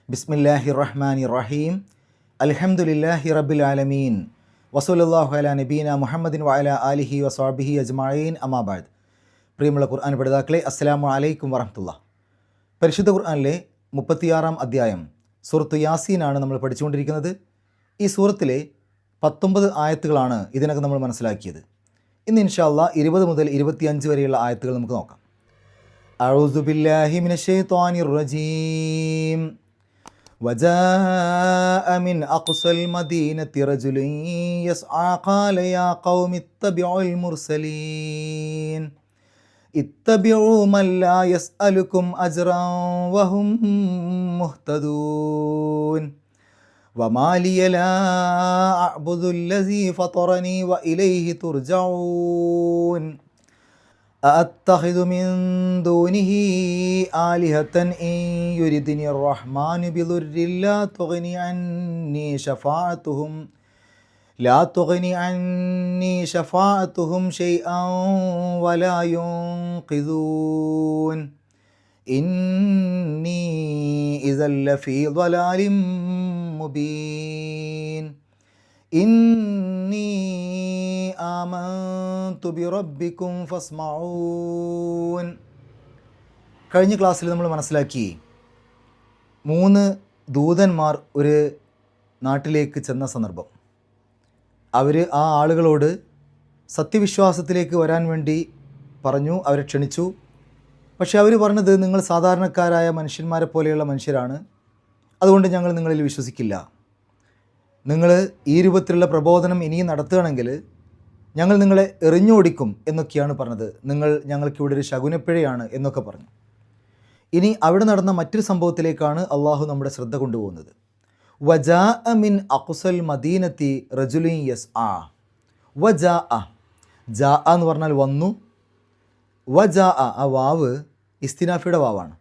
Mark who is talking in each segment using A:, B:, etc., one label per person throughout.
A: ബിസ്മില്ലാഹിർ റഹ്മാനിർ റഹീം. അൽഹംദുലില്ലാഹി റബ്ബിൽ ആലമീൻ. വസല്ലല്ലാഹു അലാ നബീന മുഹമ്മദിൻ വഅലാ ആലിഹി വസ്വഹ്ബിഹി അജ്മഈൻ. അമ്മാ ബഅദ്. പ്രിയമുള്ള ഖുർആൻ പഠിതാക്കളെ, അസ്സലാമു അലൈക്കും വറഹ്മത്തുള്ളാഹി. പരിശുദ്ധ ഖുർആനിലെ 36-ാം അധ്യായം സൂറത്ത് യാസീനാണ് നമ്മൾ പഠിച്ചുകൊണ്ടിരിക്കുന്നത്. ഈ സൂറത്തിലെ 19 ആയത്തുകളാണ് ഇതിനകം നമ്മൾ മനസ്സിലാക്കിയത്. ഇന്ന് ഇൻഷാ അല്ലാഹ് 20 മുതൽ 25 വരെയുള്ള ആയത്തുകൾ നമുക്ക് നോക്കാം. അഊദു ബില്ലാഹി മിനശ് ശൈത്വാനിർ റജീം. وجاء من أقصى المدينة رجل يسعى قال يا قوم اتبعوا المرسلين اتبعوا من لا يسألكم أجرا وهم مهتدون وما لي لا أعبد الذي فطرني وإليه ترجعون أأتخذ من دونه آلهة إن يردني الرحمن بضر لا تغني عني شفاعتهم شيئا ولا ينقذون إني إذا لفي ضلال مبين إني ആമന്തു ബിറബ്ബിക്കും ഫസ്മഊൻ. കഴിഞ്ഞ ക്ലാസ്സിൽ നമ്മൾ മനസ്സിലാക്കി 3 ദൂതന്മാർ ഒരു നാട്ടിലേക്ക് ചെന്ന സന്ദർഭം. അവർ ആ ആളുകളോട് സത്യവിശ്വാസത്തിലേക്ക് വരാൻ വേണ്ടി പറഞ്ഞു, അവരെ ക്ഷണിച്ചു. പക്ഷേ അവർ പറഞ്ഞത്, നിങ്ങൾ സാധാരണക്കാരായ മനുഷ്യന്മാരെ പോലെയുള്ള മനുഷ്യരാണ്, അതുകൊണ്ട് ഞങ്ങൾ നിങ്ങളിൽ വിശ്വസിക്കില്ല. നിങ്ങൾ ഈ രൂപത്തിലുള്ള പ്രബോധനം ഇനിയും നടത്തുകയാണെങ്കിൽ ഞങ്ങൾ നിങ്ങളെ എറിഞ്ഞോടിക്കും എന്നൊക്കെയാണ് പറഞ്ഞത്. നിങ്ങൾ ഞങ്ങൾക്കിവിടെ ഒരു ശകുനപ്പിഴയാണ് എന്നൊക്കെ പറഞ്ഞു. ഇനി അവിടെ നടന്ന മറ്റൊരു സംഭവത്തിലേക്കാണ് അള്ളാഹു നമ്മുടെ ശ്രദ്ധ കൊണ്ടുപോകുന്നത്. വജാഅ മിൻ അഖ്സൽ മദീനത്തി റജുലുൻ യസ്ആ. വജാഅ, ജാഅ എന്ന് പറഞ്ഞാൽ വന്നു. വജാഅ, ആ വാവ് ഇസ്തിനാഫിയുടെ വാവാണ്.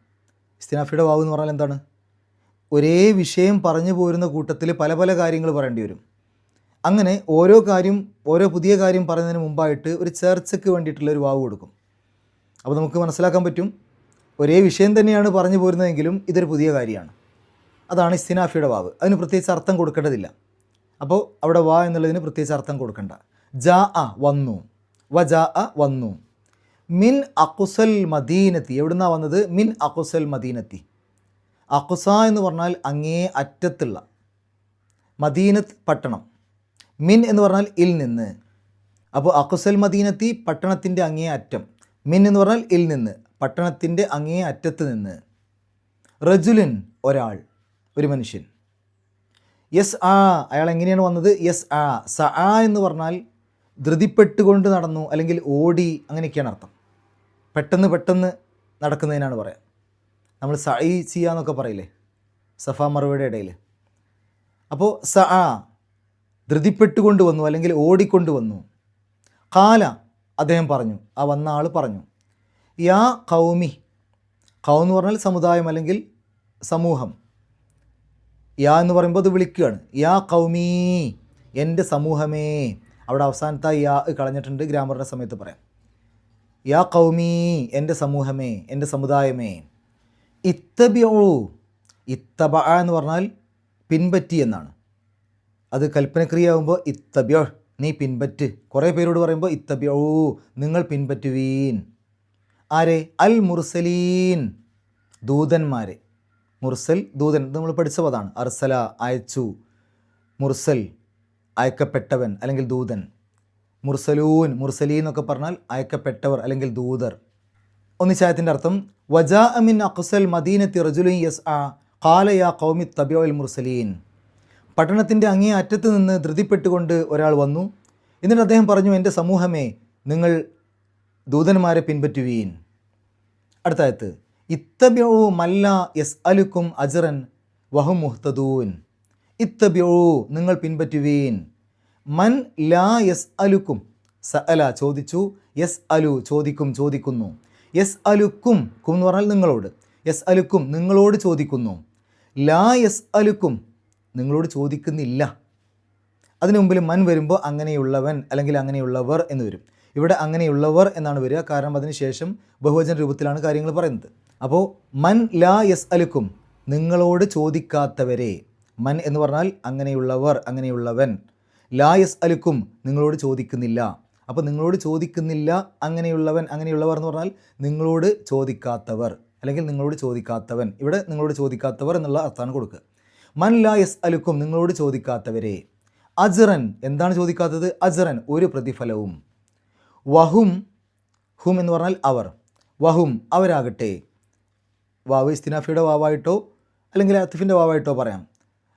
A: ഇസ്തിനാഫിയുടെ വാവ് എന്ന് പറഞ്ഞാൽ എന്താണ്? ഒരേ വിഷയം പറഞ്ഞു പോരുന്ന കൂട്ടത്തിൽ പല പല കാര്യങ്ങൾ പറയേണ്ടി വരും. അങ്ങനെ ഓരോ പുതിയ കാര്യം പറയുന്നതിന് മുമ്പായിട്ട് ഒരു ചേർച്ചയ്ക്ക് വേണ്ടിയിട്ടുള്ള ഒരു വാവ് കൊടുക്കും. അപ്പോൾ നമുക്ക് മനസ്സിലാക്കാൻ പറ്റും, ഒരേ വിഷയം തന്നെയാണ് പറഞ്ഞു പോരുന്നതെങ്കിലും ഇതൊരു പുതിയ കാര്യമാണ്. അതാണ് ഇസ്തിനാഫിയുടെ വാവ്. അതിന് പ്രത്യേകിച്ച് അർത്ഥം കൊടുക്കേണ്ടതില്ല. അപ്പോൾ അവിടെ വാ എന്നുള്ളതിന് പ്രത്യേകിച്ച് അർത്ഥം കൊടുക്കണ്ട. ജാ അ, വന്നു. വജാ അ, വന്നു. മിൻ അഖ്സൽ മദീനത്തി, എവിടുന്നാണ് വന്നത്? മിൻ അഖ്സൽ മദീനത്തി. അഖ്സ എന്ന് പറഞ്ഞാൽ അങ്ങേ അറ്റത്തുള്ള, മദീനത്ത് പട്ടണം. മിൻ എന്ന് പറഞ്ഞാൽ ഇൽ നിന്ന്. അപ്പോൾ അഖ്സൽ മദീനത്തി പട്ടണത്തിൻ്റെ അങ്ങേ അറ്റം. മിൻ എന്ന് പറഞ്ഞാൽ ഇൽ നിന്ന്, പട്ടണത്തിൻ്റെ അങ്ങേ അറ്റത്ത് നിന്ന്. റജുലുൻ, ഒരാൾ, ഒരു മനുഷ്യൻ. യസ് ആ, അയാൾ എങ്ങനെയാണ് വന്നത്? യസ് ആ. സ ആ എന്ന് പറഞ്ഞാൽ ധൃതിപ്പെട്ടുകൊണ്ട് നടന്നു, അല്ലെങ്കിൽ ഓടി, അങ്ങനെയൊക്കെയാണ് അർത്ഥം. പെട്ടെന്ന് നടക്കുന്നതിനാണ് പറയാം. നമ്മൾ സഈ ചെയ്യാന്നൊക്കെ പറയില്ലേ, സഫാ മറുവയുടെ ഇടയിൽ. അപ്പോൾ സ ആ, ധൃതിപ്പെട്ടുകൊണ്ട് വന്നു, അല്ലെങ്കിൽ ഓടിക്കൊണ്ട് വന്നു. ഖാല, അദ്ദേഹം പറഞ്ഞു, ആ വന്ന ആൾ പറഞ്ഞു, യാ ഖൗമി. ഖൗം എന്ന് പറഞ്ഞാൽ സമുദായം അല്ലെങ്കിൽ സമൂഹം. യാ എന്ന് പറയുമ്പോൾ അത് വിളിക്കുകയാണ്. യാ ഖൗമി, എൻ്റെ സമൂഹമേ. അവിടെ അവസാനത്തെ യാ കളഞ്ഞിട്ടുണ്ട്, ഗ്രാമറിൻ്റെ സമയത്ത് പറയാം. യാ ഖൗമി, എൻ്റെ സമൂഹമേ, എൻ്റെ സമുദായമേ. ഇത്തബിഉ, ഇത്തബ എന്ന് പറഞ്ഞാൽ പിൻപറ്റി എന്നാണ്. അത് കൽപ്പനക്രിയയാകുമ്പോൾ ഇത്തബിഉ, നീ പിൻപറ്റ്. കുറേ പേരോട് പറയുമ്പോൾ ഇത്തബിഉ, നിങ്ങൾ പിൻപറ്റുവീൻ. ആരെ? അൽ മുർസലീൻ, ദൂതന്മാരെ. മുർസൽ, ദൂതൻ, നമ്മൾ പഠിച്ച പദമാണ്. അർസല, അയച്ചു. മുർസൽ, അയക്കപ്പെട്ടവൻ അല്ലെങ്കിൽ ദൂതൻ. മുർസലൂൻ, മുർസലീൻ എന്നൊക്കെ പറഞ്ഞാൽ അയക്കപ്പെട്ടവർ അല്ലെങ്കിൽ ദൂതർ. ഒന്നിച്ചായത്തിൻ്റെ അർത്ഥം, വജാഅ മിൻ അഖ്സൽ മദീനത്തി റജുലുൻ യസ്ആ ഖാല യാ ഖൗമി ഇത്തബിഉൽ മുർസലീൻ. പട്ടണത്തിൻ്റെ അങ്ങേ അറ്റത്ത് നിന്ന് ധൃതിപ്പെട്ടുകൊണ്ട് ഒരാൾ വന്നു. എന്നിട്ട് അദ്ദേഹം പറഞ്ഞു, എൻ്റെ സമൂഹമേ, നിങ്ങൾ ദൂതന്മാരെ പിൻപറ്റുവീൻ. അടുത്ത ആയത്ത്, ഇത്തബിഉ മല്ല യസ്അലുക്കും അജ്റൻ വഹും മുഹ്തദൂൻ. ഇത്തബിഉ, നിങ്ങൾ പിൻപറ്റുവീൻ. മൻ ലാ യസ്അലുക്കും, സഅല ചോദിച്ചു, യസ്അലു ചോദിക്കുന്നു. യസ്അലുക്കും, കും എന്ന് പറഞ്ഞാൽ നിങ്ങളോട്. യസ്അലുക്കും, നിങ്ങളോട് ചോദിക്കുന്നു. ലാ യസ്അലുക്കും, നിങ്ങളോട് ചോദിക്കുന്നില്ല. അതിനു മുമ്പിൽ മൻ വരുമ്പോൾ അങ്ങനെയുള്ളവൻ അല്ലെങ്കിൽ അങ്ങനെയുള്ളവർ എന്ന് വരും. ഇവിടെ അങ്ങനെയുള്ളവർ എന്നാണ് വരിക, കാരണം അതിന് ശേഷം ബഹുവചന രൂപത്തിലാണ് കാര്യങ്ങൾ പറയുന്നത്. അപ്പോൾ മൻ ലാ യസ് അലുക്കും, നിങ്ങളോട് ചോദിക്കാത്തവരെ. മൻ എന്ന് പറഞ്ഞാൽ അങ്ങനെയുള്ളവർ, അങ്ങനെയുള്ളവൻ. ലാ യസ് അലുക്കും നിങ്ങളോട് ചോദിക്കുന്നില്ല. അപ്പോൾ നിങ്ങളോട് ചോദിക്കുന്നില്ല, അങ്ങനെയുള്ളവൻ, അങ്ങനെയുള്ളവർ എന്ന് പറഞ്ഞാൽ നിങ്ങളോട് ചോദിക്കാത്തവർ അല്ലെങ്കിൽ നിങ്ങളോട് ചോദിക്കാത്തവൻ. ഇവിടെ നിങ്ങളോട് ചോദിക്കാത്തവർ എന്നുള്ള അർത്ഥമാണ് കൊടുക്കുക. മൻ ലാ യസ് അലുക്കും നിങ്ങളോട് ചോദിക്കാത്തവരെ. അജ്റൻ എന്താണ് ചോദിക്കാത്തത്? അജ്റൻ ഒരു പ്രതിഫലവും. വഹും ഹും എന്ന് പറഞ്ഞാൽ അവർ. വഹും അവരാകട്ടെ. വാവ് ഇസ്തിനാഫിയുടെ വാവായിട്ടോ അല്ലെങ്കിൽ അത്തിഫിൻ്റെ വാവായിട്ടോ പറയാം.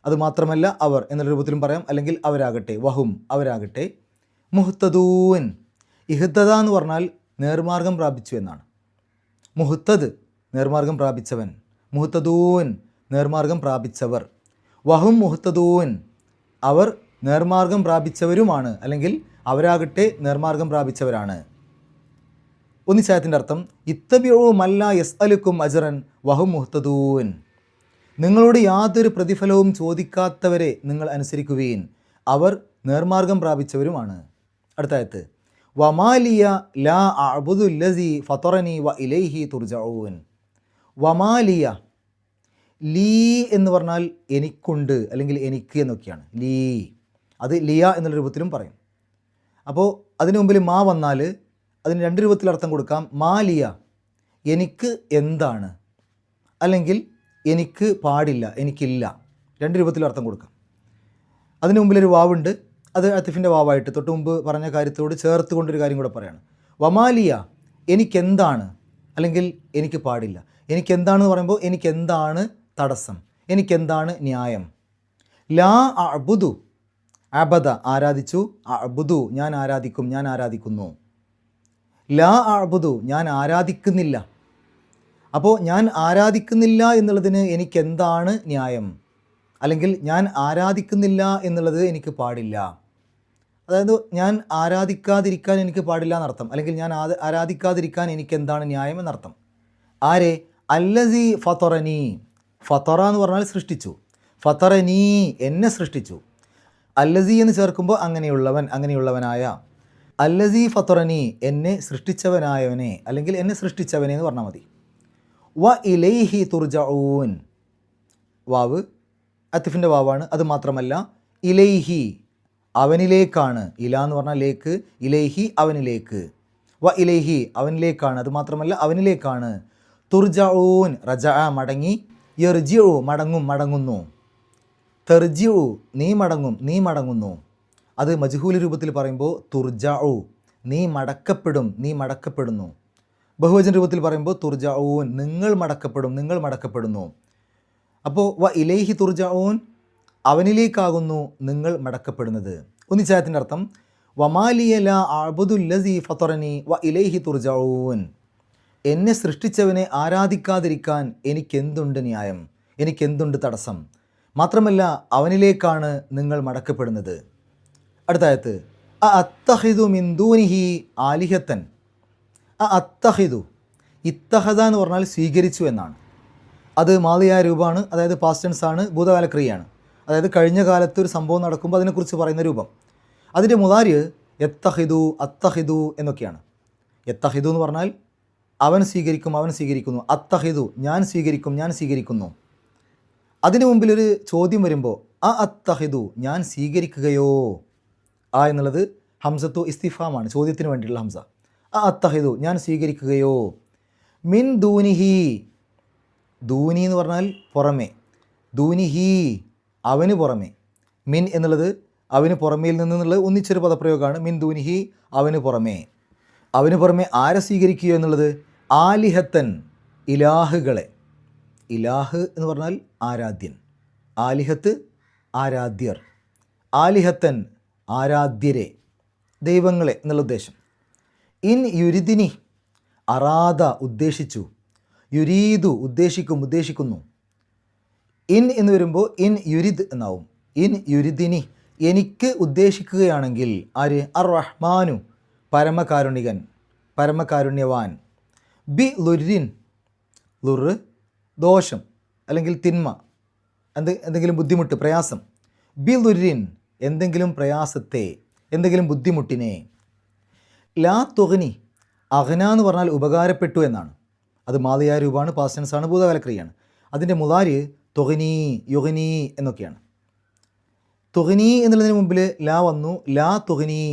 A: അതുമാത്രമല്ല അവർ എന്നുള്ള രൂപത്തിലും പറയാം. അല്ലെങ്കിൽ അവരാകട്ടെ, വഹും അവരാകട്ടെ. മുഹ്തദൂൻ. ഇഹ്തദ എന്ന് പറഞ്ഞാൽ നേർമാർഗം പ്രാപിച്ചു എന്നാണ്. മുഹ്തദ് നേർമാർഗം പ്രാപിച്ചവൻ, മുഹ്തദൂൻ നേർമാർഗം പ്രാപിച്ചവർ. വഹും മുഹ്തദൂൻ അവർ നേർമാർഗം പ്രാപിച്ചവരുമാണ്, അല്ലെങ്കിൽ അവരാകട്ടെ നേർമാർഗം പ്രാപിച്ചവരാണ്. ഒന്നിച്ചായത്തിൻ്റെ അർത്ഥം ഇത്തബിഉ മല്ല യസ്അലുക്കും അജ്റൻ വഹും മുഹ്തദൂൻ. നിങ്ങളോട് യാതൊരു പ്രതിഫലവും ചോദിക്കാത്തവരെ നിങ്ങൾ അനുസരിക്കുകയും അവർ നേർമാർഗം പ്രാപിച്ചവരുമാണ്. അടുത്ത ആയത്ത് വമാലിയ ലാ അഅ്ബുദുല്ലസി ഫതറനി വ ഇലൈഹി തുർജഊൻ. വമാലിയ, ലീ എന്ന് പറഞ്ഞാൽ എനിക്കുണ്ട് അല്ലെങ്കിൽ എനിക്ക് എന്നൊക്കെയാണ്. ലീ അത് ലിയ എന്നുള്ള രൂപത്തിലും പറയും. അപ്പോൾ അതിന് മുമ്പിൽ മാ വന്നാൽ അതിന് രണ്ട് രൂപത്തിൽ അർത്ഥം കൊടുക്കാം. മാലിയ എനിക്ക് എന്താണ്, അല്ലെങ്കിൽ എനിക്ക് പാടില്ല, എനിക്കില്ല. രണ്ട് രൂപത്തിൽ അർത്ഥം കൊടുക്കാം. അതിന് മുമ്പിലൊരു വാവുണ്ട്, അത് അത്തിഫിൻ്റെ വാവായിട്ട് തൊട്ട് മുമ്പ് പറഞ്ഞ കാര്യത്തോട് ചേർത്ത് കൊണ്ടൊരു കാര്യം കൂടെ പറയാണ്. വമാലിയ എനിക്കെന്താണ്, അല്ലെങ്കിൽ എനിക്ക് പാടില്ല. എനിക്കെന്താണെന്ന് പറയുമ്പോൾ എനിക്കെന്താണ് തടസ്സം, എനിക്കെന്താണ് ന്യായം. ലാ അഅ്ബുദു, അബദ ആരാധിച്ചു, അഅ്ബുദു ഞാൻ ആരാധിക്കും, ഞാൻ ആരാധിക്കുന്നു. ലാ അഅ്ബുദു ഞാൻ ആരാധിക്കുന്നില്ല. അപ്പോൾ ഞാൻ ആരാധിക്കുന്നില്ല എന്നുള്ളതിന് എനിക്കെന്താണ് ന്യായം, അല്ലെങ്കിൽ ഞാൻ ആരാധിക്കുന്നില്ല എന്നുള്ളത് എനിക്ക് പാടില്ല. അതായത് ഞാൻ ആരാധിക്കാതിരിക്കാൻ എനിക്ക് പാടില്ല എന്നർത്ഥം, അല്ലെങ്കിൽ ഞാൻ ആരാധിക്കാതിരിക്കാൻ എനിക്കെന്താണ് ന്യായം എന്നർത്ഥം. ആരെ? അല്ലസി ഫതറനി. ഫതറ എന്ന് പറഞ്ഞാൽ സൃഷ്ടിച്ചു. ഫതറനി എന്നെ സൃഷ്ടിച്ചു. അല്ലസി എന്ന് ചേർക്കുമ്പോൾ അങ്ങനെയുള്ളവൻ, അങ്ങനെയുള്ളവനായ. അല്ലസി ഫതറനി എന്നെ സൃഷ്ടിച്ചവനായവനെ, അല്ലെങ്കിൽ എന്നെ സൃഷ്ടിച്ചവനെ എന്ന് പറഞ്ഞാൽ മതി. വ ഇലൈഹി തുർജഊൻ. വാവ് അത്തിഫിൻ്റെ വാവാണ്. അത് മാത്രമല്ല ഇലൈഹി അവനിലേക്കാണ്. ഇല എന്ന് പറഞ്ഞാൽ ലേക്ക്, ഇലൈഹി അവനിലേക്ക്. വ ഇലൈഹി അവനിലേക്കാണ്, അത് മാത്രമല്ല അവനിലേക്കാണ്. തുർജഊൻ റജഅ മടങ്ങി, യർജിഉ മടങ്ങും, മടങ്ങുന്നു. തെർജിഉ നീ മടങ്ങും, നീ മടങ്ങുന്നു. അത് മജ്ഹൂൽ രൂപത്തിൽ പറയുമ്പോൾ തുർജഉ നീ മടക്കപ്പെടും, നീ മടക്കപ്പെടുന്നു. ബഹുവചന രൂപത്തിൽ പറയുമ്പോൾ തുർജഊൻ നിങ്ങൾ മടക്കപ്പെടും, നിങ്ങൾ മടക്കപ്പെടുന്നു. അപ്പോൾ വ ഇലൈഹി തുർജഊൻ അവനിലേക്കാകുന്നു നിങ്ങൾ മടക്കപ്പെടുന്നത്. ഒന്നിച്ചായത്തിൻ്റെ അർത്ഥം വമാലിയ ലാ അഅ്ബുദുല്ലസി ഫതറനി വ ഇലൈഹി തുർജഊൻ. എന്നെ സൃഷ്ടിച്ചവനെ ആരാധിക്കാതിരിക്കാൻ എനിക്കെന്തുണ്ട് ന്യായം, എനിക്കെന്തുണ്ട് തടസ്സം. മാത്രമല്ല അവനിലേക്കാണ് നിങ്ങൾ മടക്കപ്പെടുന്നത്. അടുത്തായത്ത് അത്തഹിദു മിൻ ദൂനിഹി ആലിഹത്തൻ. അത്തഹിദു, ഇത്തഹദ എന്ന് പറഞ്ഞാൽ സ്വീകരിച്ചു എന്നാണ്. അത് മാദിയായ രൂപമാണ്, അതായത് പാസ്റ്റ് ടെൻസ് ആണ്, ഭൂതകാലക്രിയയാണ്. അതായത് കഴിഞ്ഞ കാലത്ത് ഒരു സംഭവം നടക്കുമ്പോൾ അതിനെക്കുറിച്ച് പറയുന്ന രൂപം. അതിൻ്റെ മുതാരി എത്തഹിദു, അത്തഹിദു എന്നൊക്കെയാണ്. എത്തഹിദു എന്ന് പറഞ്ഞാൽ അവൻ സ്വീകരിക്കും, അവൻ സ്വീകരിക്കുന്നു. അത്തഹിദു ഞാൻ സ്വീകരിക്കും, ഞാൻ സ്വീകരിക്കുന്നു. അതിന് മുമ്പിലൊരു ചോദ്യം വരുമ്പോൾ അത്തഹിദു ഞാൻ സ്വീകരിക്കുകയോ. ആ എന്നുള്ളത് ഹംസത്തു ഇസ്തിഫാമാണ്, ചോദ്യത്തിന് വേണ്ടിയിട്ടുള്ള ഹംസ. അത്തഹിദു ഞാൻ സ്വീകരിക്കുകയോ. മിൻ ദൂനിഹി, ദൂനി എന്ന് പറഞ്ഞാൽ പുറമെ, ദൂനിഹി അവന് പുറമെ. മിൻ എന്നുള്ളത് അവന് പുറമേയിൽ നിന്നുള്ളത് ഒന്നിച്ചൊരു പദപ്രയോഗമാണ്. മിൻ ദൂനിഹി അവന് പുറമെ. അവന് പുറമെ ആരെ സ്വീകരിക്കുകയോ എന്നുള്ളത് ആലിഹത്തൻ ഇലാഹുകളെ. ഇലാഹ് എന്ന് പറഞ്ഞാൽ ആരാധ്യൻ, ആലിഹത്ത് ആരാധ്യർ, ആലിഹത്തൻ ആരാധ്യരെ, ദൈവങ്ങളെ എന്നുള്ള ഉദ്ദേശം. ഇൻ യുരിദിനി അറാദ ഉദ്ദേശിച്ചു, യുരീദു ഉദ്ദേശിക്കും, ഉദ്ദേശിക്കുന്നു. ഇൻ എന്ന് വരുമ്പോൾ ഇൻ യുരിദ് എന്നാവും. ഇൻ യുരിദിനി എനിക്ക് ഉദ്ദേശിക്കുകയാണെങ്കിൽ. ആര്? അർ റഹ്മാനു പരമകാരുണികൻ, പരമകാരുണ്യവാൻ. ബി ലുരിൻ, ലുറ് ദോഷം അല്ലെങ്കിൽ തിന്മ, എന്തെങ്കിലും ബുദ്ധിമുട്ട്, പ്രയാസം. ബി ലുരിൻ എന്തെങ്കിലും പ്രയാസത്തെ, എന്തെങ്കിലും ബുദ്ധിമുട്ടിനെ. ലാ തുഗ്നി, അഗ്ന എന്ന് പറഞ്ഞാൽ ഉപകാരപ്പെട്ടു എന്നാണ്. അത് മാദിയായ രൂപമാണ്, പാസ്റ്റ് ടെൻസ് ആണ്, ഭൂതകാലക്രിയയാണ്. അതിൻ്റെ മുതാരി തുഗ്നി, യുഗ്നി എന്നൊക്കെയാണ്. തുഗ്നി എന്നുള്ളതിന് മുമ്പിൽ ലാ വന്നു. ലാ തുഗ്നി,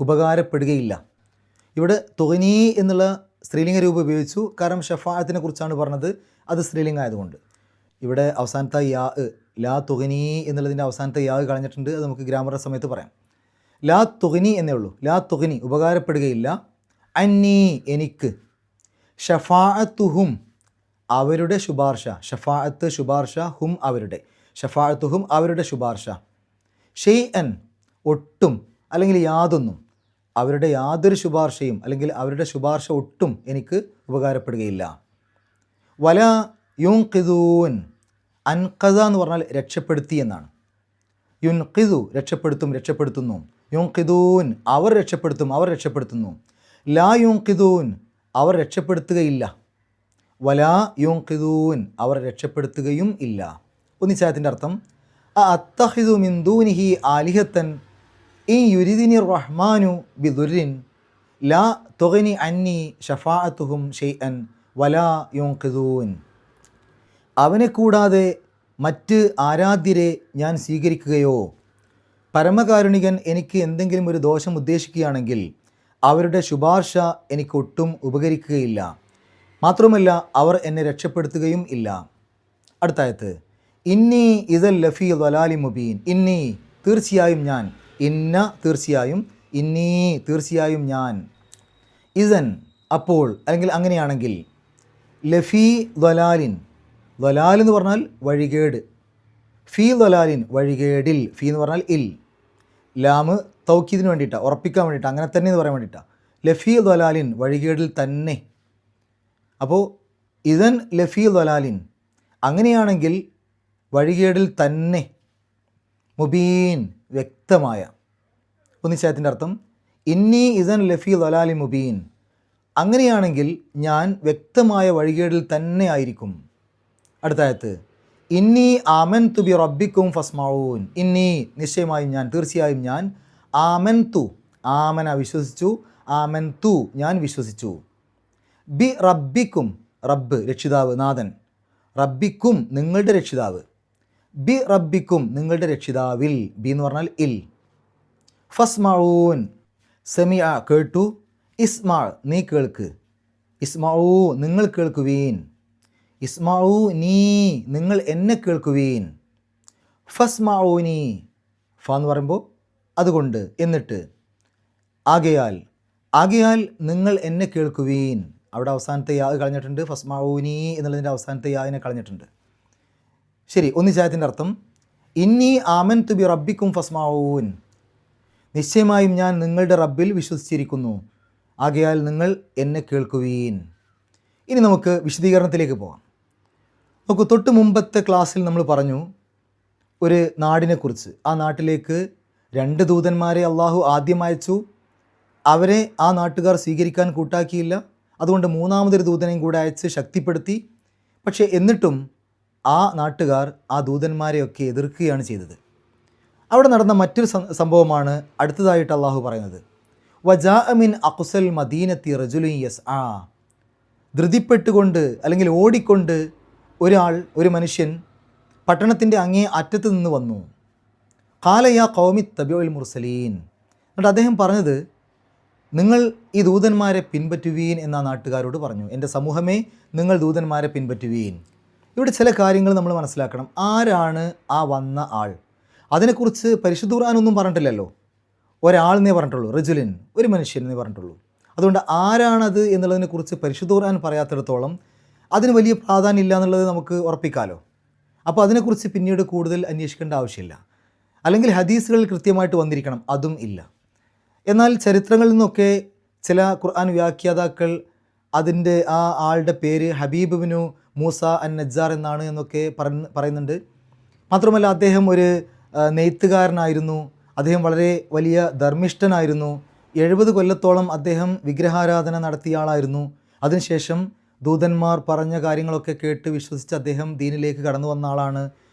A: ഉപകാരപ്പെടുകയില്ല. ഇവിടെ തുഗ്നി എന്നുള്ള സ്ത്രീലിംഗ രൂപം ഉപയോഗിച്ചു. കാരണം ഷഫാഅത്തിനെ കുറിച്ചാണ് പറഞ്ഞത്, അത് സ്ത്രീലിംഗ ആയതുകൊണ്ട്. ഇവിടെ അവസാനത്തെ യാ, ലാ തുഗ്നി എന്നുള്ളതിൻ്റെ അവസാനത്തെ യാ കളഞ്ഞിട്ടുണ്ട്. അത് നമുക്ക് ഗ്രാമർ സമയത്ത് പറയാം. ലാ തുഗ്നി എന്നേ ഉള്ളൂ. ലാ തുഗ്നി, ഉപകാരപ്പെടുകയില്ല. അന്നി, എനിക്ക്. ഷഫാഅത്തുഹും, അവരുടെ ശുപാർശ. ഷഫാഅത്ത് ശുപാർശ, ഹും അവരുടെ. ഷഫാഅത്തുഹും അവരുടെ ശുപാർശ. ഷെയ്അൻ, ഒട്ടും അല്ലെങ്കിൽ യാതൊന്നും. അവരുടെ യാതൊരു ശുപാർശയും അല്ലെങ്കിൽ അവരുടെ ശുപാർശ ഒട്ടും എനിക്ക് ഉപകാരപ്പെടുകയില്ല. വല യുൻഖിദൂൻ, അൻഖദ എന്ന് പറഞ്ഞാൽ രക്ഷപ്പെടുത്തി എന്നാണ്. യുൻഖിദു, രക്ഷപ്പെടുത്തും, രക്ഷപ്പെടുത്തുന്നു. യുൻഖിദൂൻ, അവർ രക്ഷപ്പെടുത്തും, അവർ രക്ഷപ്പെടുത്തുന്നു. ലാ യുൻഖിദൂൻ, അവർ രക്ഷപ്പെടുത്തുകയില്ല. വലാ യുൻഖിദൂൻ, അവർ രക്ഷപ്പെടുത്തുകയും ഇല്ല. ഒന്നിച്ചായത്തിൻ്റെ അർത്ഥം അത്തഖിദു മിൻ ദൂനിഹി ആലിഹത്തൻ ഇൻ യുരിദിനി റഹ്മാനു ബിദുരിൻ ലാ തുഗ്നി അന്നി ഷഫാഅത്തുഹും ഷെയ്അൻ വലാ യുൻഖിദൂൻ. അവനെ കൂടാതെ മറ്റ് ആരാധ്യരെ ഞാൻ സ്വീകരിക്കുകയോ പരമകാരുണികൻ എനിക്ക് എന്തെങ്കിലും ഒരു ദോഷം ഉദ്ദേശിക്കുകയാണെങ്കിൽ അവരുടെ ശുപാർശ എനിക്കൊട്ടും ഉപകരിക്കുകയില്ല. മാത്രമല്ല അവർ എന്നെ രക്ഷപ്പെടുത്തുകയും ഇല്ല. അടുത്തായത് ഇന്നി ഇദൽ ലഫീ ദലാലി മുബീൻ. ഇന്നി, തീർച്ചയായും ഞാൻ. ഇന്ന, തീർച്ചയായും. ഇന്നി, തീർച്ചയായും ഞാൻ. ഇസൻ, അപ്പോൾ അല്ലെങ്കിൽ അങ്ങനെയാണെങ്കിൽ. ലഫീ ദലാലിൻ, ദലാൽ എന്ന് പറഞ്ഞാൽ വഴികേട്. ഫീ ദലാലിൻ, വഴികേടിൽ. ഫീ എന്ന് പറഞ്ഞാൽ ഇൽ. ലാമ് തൗക്കീദിന് വേണ്ടിയിട്ടാണ്, ഉറപ്പിക്കാൻ വേണ്ടിയിട്ടാണ്, അങ്ങനെ തന്നെ എന്ന് പറയാൻ വേണ്ടിയിട്ടാണ്. ലഫീ ദലാലിൻ, വഴികേടിൽ തന്നെ. അപ്പോൾ ഇദൻ ലഫീ ദലാലിൻ, അങ്ങനെയാണെങ്കിൽ വഴികേടിൽ തന്നെ. മുബീൻ, വ്യക്തമായ. ഒന്നിച്ചായത്തിൻ്റെ അർത്ഥം ഇന്നി ഇദൻ ലഫീ ദലാലി മുബീൻ, അങ്ങനെയാണെങ്കിൽ ഞാൻ വ്യക്തമായ വഴികേടിൽ തന്നെ ആയിരിക്കും. അടുത്തായത്ത് ഇന്നി ആമൻതു ബി റബ്ബിക്കും ഫസ്മഊൻ. ഇന്നി, നിശ്ചയമായും ഞാൻ, തീർച്ചയായും ഞാൻ. ആമൻതു, ആമന വിശ്വസിച്ചു. ആമൻതു, ഞാൻ വിശ്വസിച്ചു. ബി റബ്ബിക്കും, റബ്ബ് രക്ഷിതാവ്, നാഥൻ. റബ്ബിക്കും, നിങ്ങളുടെ രക്ഷിതാവ്. ബി റബ്ബിക്കും, നിങ്ങളുടെ രക്ഷിതാവിൽ. ബി എന്ന് പറഞ്ഞാൽ ഇൽ. ഫസ്മഊൻ, സമിഅ, കേട്ടു. ഇസ്മാ, നീ കേൾക്ക്. ഇസ്മഊ, നിങ്ങൾ കേൾക്കുവീൻ. ഇസ്മഊ നീ, നിങ്ങൾ എന്നെ കേൾക്കുവീൻ. ഫസ്മഊനി, ഫ എന്ന് പറയുമ്പോൾ അതുകൊണ്ട്, എന്നിട്ട്. ആകയാൽ, ആകയാൽ നിങ്ങൾ എന്നെ കേൾക്കുവീൻ. അവിടെ അവസാനത്തെ യാ കളഞ്ഞിട്ടുണ്ട്. ഫസ്മഊനി എന്നുള്ളതിൻ്റെ അവസാനത്തെ യാതിനെ കളഞ്ഞിട്ടുണ്ട്. ശരി, ഒന്നിച്ചായത്തിൻ്റെ അർത്ഥം ഇന്നി ആമൻതു ബി റബ്ബിക്കും ഫസ്മഊൻ, നിശ്ചയമായും ഞാൻ നിങ്ങളുടെ റബ്ബിൽ വിശ്വസിച്ചിരിക്കുന്നു, ആകയാൽ നിങ്ങൾ എന്നെ കേൾക്കുവീൻ. ഇനി നമുക്ക് വിശദീകരണത്തിലേക്ക് പോകാം. നമുക്ക് തൊട്ട് മുമ്പത്തെ ക്ലാസ്സിൽ നമ്മൾ പറഞ്ഞു ഒരു നാടിനെക്കുറിച്ച്. ആ നാട്ടിലേക്ക് 2 ദൂതന്മാരെ അള്ളാഹു ആദ്യം അയച്ചു. അവരെ ആ നാട്ടുകാർ സ്വീകരിക്കാൻ കൂട്ടാക്കിയില്ല. അതുകൊണ്ട് 3ാമതൊരു ദൂതനെയും കൂടെ അയച്ച് ശക്തിപ്പെടുത്തി. പക്ഷേ എന്നിട്ടും ആ നാട്ടുകാർ ആ ദൂതന്മാരെയൊക്കെ എതിർക്കുകയാണ് ചെയ്തത്. അവിടെ നടന്ന മറ്റൊരു സംഭവമാണ് അടുത്തതായിട്ട് അള്ളാഹു പറയുന്നത്. വജാഅ മിൻ അഖ്സൽ മദീനത്തി റജുലുൻ യസ്ആ, ധൃതിപ്പെട്ടുകൊണ്ട് അല്ലെങ്കിൽ ഓടിക്കൊണ്ട് ഒരു മനുഷ്യൻ പട്ടണത്തിൻ്റെ അങ്ങേ അറ്റത്ത് നിന്ന് വന്നു. ഖാല യാ ഖൗമി തബിഉൽ മുർസലീൻ, എന്നിട്ട് അദ്ദേഹം പറഞ്ഞത് നിങ്ങൾ ഈ ദൂതന്മാരെ പിൻപറ്റുവീൻ എന്ന നാട്ടുകാരോട് പറഞ്ഞു. എൻ്റെ സമൂഹമേ, നിങ്ങൾ ദൂതന്മാരെ പിൻപറ്റുവീൻ. ഇവിടെ ചില കാര്യങ്ങൾ നമ്മൾ മനസ്സിലാക്കണം. ആരാണ് ആ വന്ന ആൾ? അതിനെക്കുറിച്ച് പരിശുദ്ധ ഖുർആനൊന്നും പറഞ്ഞിട്ടില്ലല്ലോ. ഒരാളെന്നേ പറഞ്ഞിട്ടുള്ളൂ, റജുലിൻ, ഒരു മനുഷ്യൻ എന്നേ പറഞ്ഞിട്ടുള്ളൂ. അതുകൊണ്ട് ആരാണത് എന്നുള്ളതിനെക്കുറിച്ച് പരിശുദ്ധ ഖുർആൻ പറയാത്തിടത്തോളം അതിന് വലിയ പ്രാധാന്യം ഇല്ല എന്നുള്ളത് നമുക്ക് ഉറപ്പിക്കാമല്ലോ. അപ്പോൾ അതിനെക്കുറിച്ച് പിന്നീട് കൂടുതൽ അന്വേഷിക്കേണ്ട ആവശ്യമില്ല. അല്ലെങ്കിൽ ഹദീസുകളിൽ കൃത്യമായിട്ട് വന്നിരിക്കണം, അതും ഇല്ല. എന്നാൽ ചരിത്രങ്ങളിൽ നിന്നൊക്കെ ചില ഖുർആൻ വ്യാഖ്യാതാക്കൾ അതിൻ്റെ ആ ആളുടെ പേര് ഹബീബ് ബിനു മൂസ അൻ നജ്ജാർ എന്നാണ് എന്നൊക്കെ പറയുന്നുണ്ട്. മാത്രമല്ല അദ്ദേഹം ഒരു നെയ്ത്തുകാരനായിരുന്നു. അദ്ദേഹം വളരെ വലിയ ധർമ്മിഷ്ഠനായിരുന്നു. 70 കൊല്ലത്തോളം അദ്ദേഹം വിഗ്രഹാരാധന നടത്തിയ ആളായിരുന്നു. അതിനുശേഷം ദൂതന്മാർ പറഞ്ഞ കാര്യങ്ങളൊക്കെ കേട്ട് വിശ്വസിച്ച് അദ്ദേഹം ദീനിലേക്ക് കടന്നു വന്ന ആളാണ്.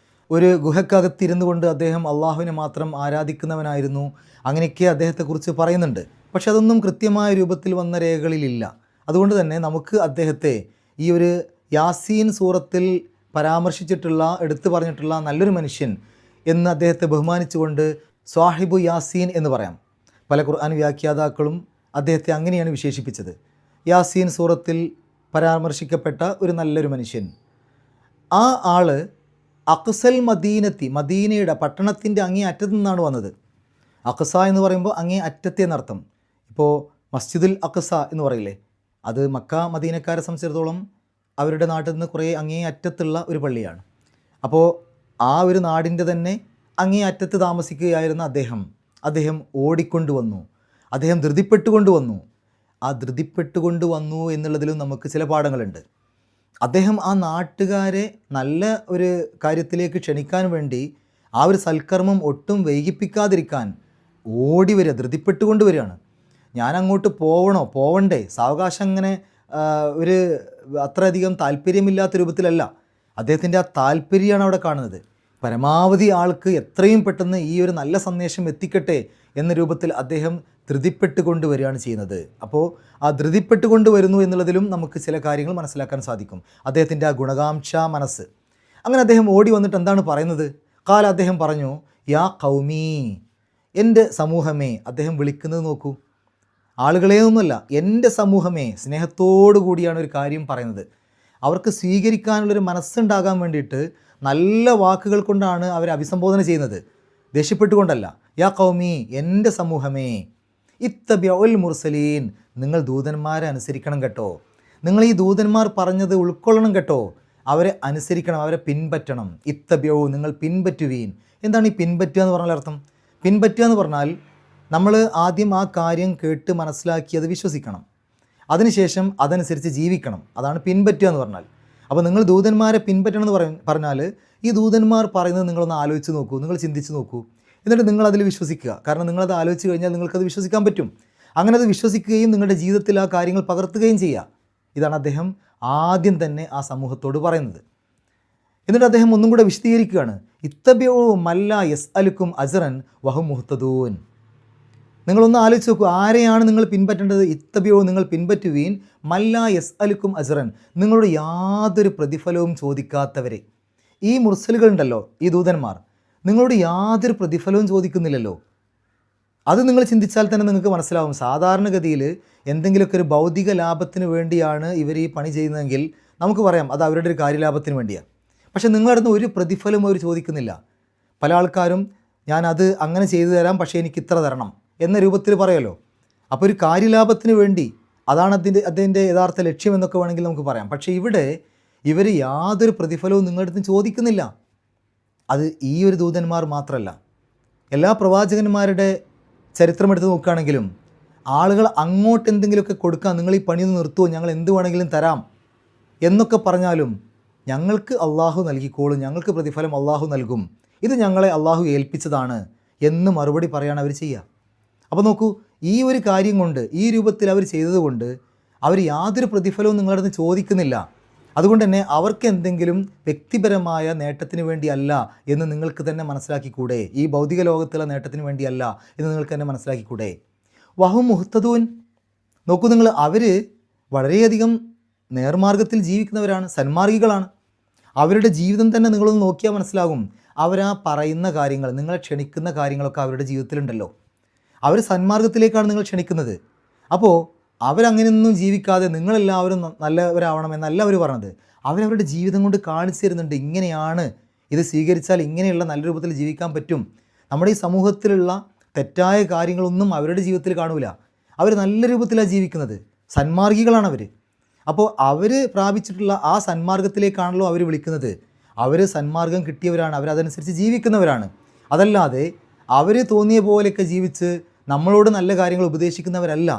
A: ഒരു ഗുഹക്കകത്തിരുന്നു കൊണ്ട് അദ്ദേഹം അള്ളാഹുവിനെ മാത്രം ആരാധിക്കുന്നവനായിരുന്നു. അങ്ങനെയൊക്കെ അദ്ദേഹത്തെക്കുറിച്ച് പറയുന്നുണ്ട്. പക്ഷെ അതൊന്നും കൃത്യമായ രൂപത്തിൽ വന്ന രേഖകളിലില്ല. അതുകൊണ്ട് തന്നെ നമുക്ക് അദ്ദേഹത്തെ ഈ ഒരു യാസീൻ സൂറത്തിൽ പരാമർശിച്ചിട്ടുള്ള എടുത്തു പറഞ്ഞിട്ടുള്ള നല്ലൊരു മനുഷ്യൻ എന്ന് അദ്ദേഹത്തെ ബഹുമാനിച്ചുകൊണ്ട് സ്വാഹിബു യാസീൻ എന്ന് പറയാം. പല ഖുർആൻ വ്യാഖ്യാതാക്കളും അദ്ദേഹത്തെ അങ്ങനെയാണ് വിശേഷിപ്പിച്ചത്. യാസീൻ സൂറത്തിൽ പരാമർശിക്കപ്പെട്ട ഒരു നല്ലൊരു മനുഷ്യൻ. ആ ആള് അക്സൽ മദീനത്തി, മദീനയുടെ പട്ടണത്തിൻ്റെ അങ്ങേ അറ്റത്തു നിന്നാണ് വന്നത്. അക്സ എന്ന് പറയുമ്പോൾ അങ്ങേ അറ്റത്തെ എന്നർത്ഥം. ഇപ്പോൾ മസ്ജിദുൽ അക്സ എന്ന് പറയില്ലേ, അത് മക്ക മദീനക്കാരെ സംബന്ധിച്ചിടത്തോളം അവരുടെ നാട്ടിൽ നിന്ന് കുറേ അങ്ങേ അറ്റത്തുള്ള ഒരു പള്ളിയാണ്. അപ്പോൾ ആ ഒരു നാടിൻ്റെ തന്നെ അങ്ങേ അറ്റത്ത് താമസിക്കുകയായിരുന്ന അദ്ദേഹം ഓടിക്കൊണ്ടുവന്നു, അദ്ദേഹം ധൃതിപ്പെട്ടുകൊണ്ട് വന്നു എന്നുള്ളതിലും നമുക്ക് ചില പാഠങ്ങളുണ്ട്. അദ്ദേഹം ആ നാട്ടുകാരെ നല്ല ഒരു കാര്യത്തിലേക്ക് ക്ഷണിക്കാൻ വേണ്ടി ആ ഒരു സൽക്കർമ്മം ഒട്ടും വൈകിപ്പിക്കാതിരിക്കാൻ ഓടി വരിക, ധൃതിപ്പെട്ടുകൊണ്ട് വരികയാണ്. ഞാൻ അങ്ങോട്ട് പോവണ്ടേ, സാവകാശം അങ്ങനെ ഒരു അത്രയധികം താല്പര്യമില്ലാത്ത രൂപത്തിലല്ല, അദ്ദേഹത്തിൻ്റെ ആ താല്പര്യമാണ് അവിടെ കാണുന്നത്. പരമാവധി ആൾക്ക് എത്രയും പെട്ടെന്ന് ഈ ഒരു നല്ല സന്ദേശം എത്തിക്കട്ടെ എന്ന രൂപത്തിൽ അദ്ദേഹം ധൃതിപ്പെട്ടുകൊണ്ട് വരികയാണ് ചെയ്യുന്നത്. അപ്പോൾ ആ ധൃതിപ്പെട്ടുകൊണ്ട് വരുന്നു എന്നുള്ളതിലും നമുക്ക് ചില കാര്യങ്ങൾ മനസ്സിലാക്കാൻ സാധിക്കും. അദ്ദേഹത്തിൻ്റെ ആ ഗുണകാംക്ഷ മനസ്സ്. അങ്ങനെ അദ്ദേഹം ഓടി വന്നിട്ട് എന്താണ് പറയുന്നത്? അദ്ദേഹം പറഞ്ഞു, യാ ഖൗമി, എൻ്റെ സമൂഹമേ. അദ്ദേഹം വിളിക്കുന്നത് നോക്കൂ, ആളുകളെയൊന്നുമല്ല, എൻ്റെ സമൂഹമേ. സ്നേഹത്തോടു കൂടിയാണ് ഒരു കാര്യം പറയുന്നത്. അവർക്ക് സ്വീകരിക്കാനുള്ളൊരു മനസ്സുണ്ടാകാൻ വേണ്ടിയിട്ട് നല്ല വാക്കുകൾ കൊണ്ടാണ് അവരെ അഭിസംബോധന ചെയ്യുന്നത്, ദേഷ്യപ്പെട്ടുകൊണ്ടല്ല. യാ ഖൗമി, എൻ്റെ സമൂഹമേ, ഇത്തബിഉൽ മുർസലീൻ, നിങ്ങൾ ദൂതന്മാരെ അനുസരിക്കണം കേട്ടോ. നിങ്ങൾ ഈ ദൂതന്മാർ പറഞ്ഞത് ഉൾക്കൊള്ളണം കേട്ടോ. അവരെ അനുസരിക്കണം, അവരെ പിൻപറ്റണം. ഇത്തബിഉ, നിങ്ങൾ പിൻപറ്റുവീൻ. എന്താണ് ഈ പിൻപറ്റുക എന്ന് പറഞ്ഞാൽ അർത്ഥം? പിൻപറ്റുക എന്ന് പറഞ്ഞാൽ നമ്മൾ ആദ്യം ആ കാര്യം കേട്ട് മനസ്സിലാക്കി അത് വിശ്വസിക്കണം, അതിനുശേഷം അതനുസരിച്ച് ജീവിക്കണം. അതാണ് പിൻപറ്റുക എന്ന് പറഞ്ഞാൽ. അപ്പോൾ നിങ്ങൾ ദൂതന്മാരെ പിൻപറ്റണം എന്ന് പറഞ്ഞാൽ ഈ ദൂതന്മാർ പറയുന്നത് നിങ്ങളൊന്ന് ആലോചിച്ച് നോക്കൂ, നിങ്ങൾ ചിന്തിച്ച് നോക്കൂ, എന്നിട്ട് നിങ്ങളതിൽ വിശ്വസിക്കുക. കാരണം നിങ്ങളത് ആലോചിച്ച് കഴിഞ്ഞാൽ നിങ്ങൾക്കത് വിശ്വസിക്കാൻ പറ്റും. അങ്ങനെ അത് വിശ്വസിക്കുകയും നിങ്ങളുടെ ജീവിതത്തിൽ ആ കാര്യങ്ങൾ പകർത്തുകയും ചെയ്യുക. ഇതാണ് അദ്ദേഹം ആദ്യം തന്നെ ആ സമൂഹത്തോട് പറയുന്നത്. എന്നിട്ട് അദ്ദേഹം ഒന്നും കൂടെ വിശദീകരിക്കുകയാണ്. ഇത്തബിഉ മല്ല യസ്അലുക്കും അജ്റൻ വഹും മുഹ്തദൂൻ. നിങ്ങളൊന്ന് ആലോചിച്ച് നോക്കൂ, ആരെയാണ് നിങ്ങൾ പിൻപറ്റേണ്ടത്? ഇത്തബിഉ, നിങ്ങൾ പിൻപറ്റുവീൻ, മല്ല യസ്അലുക്കും അജ്റൻ, നിങ്ങളോട് യാതൊരു പ്രതിഫലവും ചോദിക്കാത്തവരെ. ഈ മുർസലുകളുണ്ടല്ലോ, ഈ ദൂതന്മാർ, നിങ്ങളോട് യാതൊരു പ്രതിഫലവും ചോദിക്കുന്നില്ലല്ലോ. അത് നിങ്ങൾ ചിന്തിച്ചാൽ തന്നെ നിങ്ങൾക്ക് മനസ്സിലാവും. സാധാരണഗതിയിൽ എന്തെങ്കിലുമൊക്കെ ഒരു ഭൗതിക ലാഭത്തിന് വേണ്ടിയാണ് ഇവർ ഈ പണി ചെയ്യുന്നതെങ്കിൽ നമുക്ക് പറയാം അത് അവരുടെ ഒരു കാര്യലാഭത്തിന് വേണ്ടിയാണ്. പക്ഷേ നിങ്ങളടുത്ത് ഒരു പ്രതിഫലവും അവർ ചോദിക്കുന്നില്ല. പല ആൾക്കാരും ഞാനത് അങ്ങനെ ചെയ്തു തരാം, പക്ഷേ എനിക്ക് ഇത്ര തരണം എന്ന രൂപത്തിൽ പറയുമല്ലോ. അപ്പോൾ ഒരു കാര്യലാഭത്തിന് വേണ്ടി, അതാണ് അതിൻ്റെ യഥാർത്ഥ ലക്ഷ്യം എന്നൊക്കെ വേണമെങ്കിൽ നമുക്ക് പറയാം. പക്ഷേ ഇവിടെ ഇവർ യാതൊരു പ്രതിഫലവും നിങ്ങളുടെ അടുത്ത് ചോദിക്കുന്നില്ല. അത് ഈ ഒരു ദൂതന്മാർ മാത്രമല്ല, എല്ലാ പ്രവാചകന്മാരുടെ ചരിത്രമെടുത്ത് നോക്കുകയാണെങ്കിലും ആളുകൾ അങ്ങോട്ട് എന്തെങ്കിലുമൊക്കെ കൊടുക്കാൻ, നിങ്ങൾ ഈ പണിയൊന്ന് നിർത്തുമോ, ഞങ്ങൾ എന്ത് വേണമെങ്കിലും തരാം എന്നൊക്കെ പറഞ്ഞാലും ഞങ്ങൾക്ക് അള്ളാഹു നൽകിക്കോളും, ഞങ്ങൾക്ക് പ്രതിഫലം അള്ളാഹു നൽകും, ഇത് ഞങ്ങളെ അള്ളാഹു ഏൽപ്പിച്ചതാണ് എന്ന് മറുപടി പറയാണ് അവർ ചെയ്യുക. അപ്പോൾ നോക്കൂ, ഈ ഒരു കാര്യം കൊണ്ട്, ഈ രൂപത്തിൽ അവർ ചെയ്തതുകൊണ്ട് അവർ യാതൊരു പ്രതിഫലവും നിങ്ങളുടെ അടുത്ത് ചോദിക്കുന്നില്ല. അതുകൊണ്ട് തന്നെ അവർക്ക് എന്തെങ്കിലും വ്യക്തിപരമായ നേട്ടത്തിന് വേണ്ടിയല്ല എന്ന് നിങ്ങൾക്ക് തന്നെ മനസ്സിലാക്കിക്കൂടെ? ഈ ഭൗതിക ലോകത്തുള്ള നേട്ടത്തിന് വേണ്ടിയല്ല എന്ന് നിങ്ങൾക്ക് തന്നെ മനസ്സിലാക്കിക്കൂടെ? വഹും മുഹ്തദൂൻ, നോക്കൂ നിങ്ങൾ, അവർ വളരെയധികം നേർമാർഗത്തിൽ ജീവിക്കുന്നവരാണ്, സന്മാർഗികളാണ്. അവരുടെ ജീവിതം തന്നെ നിങ്ങളൊന്ന് നോക്കിയാൽ മനസ്സിലാകും. അവരാ പറയുന്ന കാര്യങ്ങൾ, നിങ്ങളെ ക്ഷണിക്കുന്ന കാര്യങ്ങളൊക്കെ അവരുടെ ജീവിതത്തിലുണ്ടല്ലോ. അവർ സന്മാർഗത്തിലേക്കാണ് നിങ്ങൾ ക്ഷണിക്കുന്നത്. അപ്പോൾ അവരങ്ങനെയൊന്നും ജീവിക്കാതെ നിങ്ങളെല്ലാവരും നല്ലവരാവണം എന്നല്ല അവർ പറഞ്ഞത്. അവരവരുടെ ജീവിതം കൊണ്ട് കാണിച്ചു തരുന്നുണ്ട്, ഇങ്ങനെയാണ്, ഇത് സ്വീകരിച്ചാൽ ഇങ്ങനെയുള്ള നല്ല രൂപത്തിൽ ജീവിക്കാൻ പറ്റും. നമ്മുടെ ഈ സമൂഹത്തിലുള്ള തെറ്റായ കാര്യങ്ങളൊന്നും അവരുടെ ജീവിതത്തിൽ കാണൂല. അവർ നല്ല രൂപത്തിലാണ് ജീവിക്കുന്നത്, സന്മാർഗികളാണ് അവർ. അപ്പോൾ അവർ പ്രാപിച്ചിട്ടുള്ള ആ സന്മാർഗത്തിലേക്കാണല്ലോ അവർ വിളിക്കുന്നത്. അവർ സന്മാർഗം കിട്ടിയവരാണ്, അവരതനുസരിച്ച് ജീവിക്കുന്നവരാണ്. അതല്ലാതെ അവർ തോന്നിയ പോലെയൊക്കെ ജീവിച്ച് നമ്മളോട് നല്ല കാര്യങ്ങൾ ഉപദേശിക്കുന്നവരല്ല.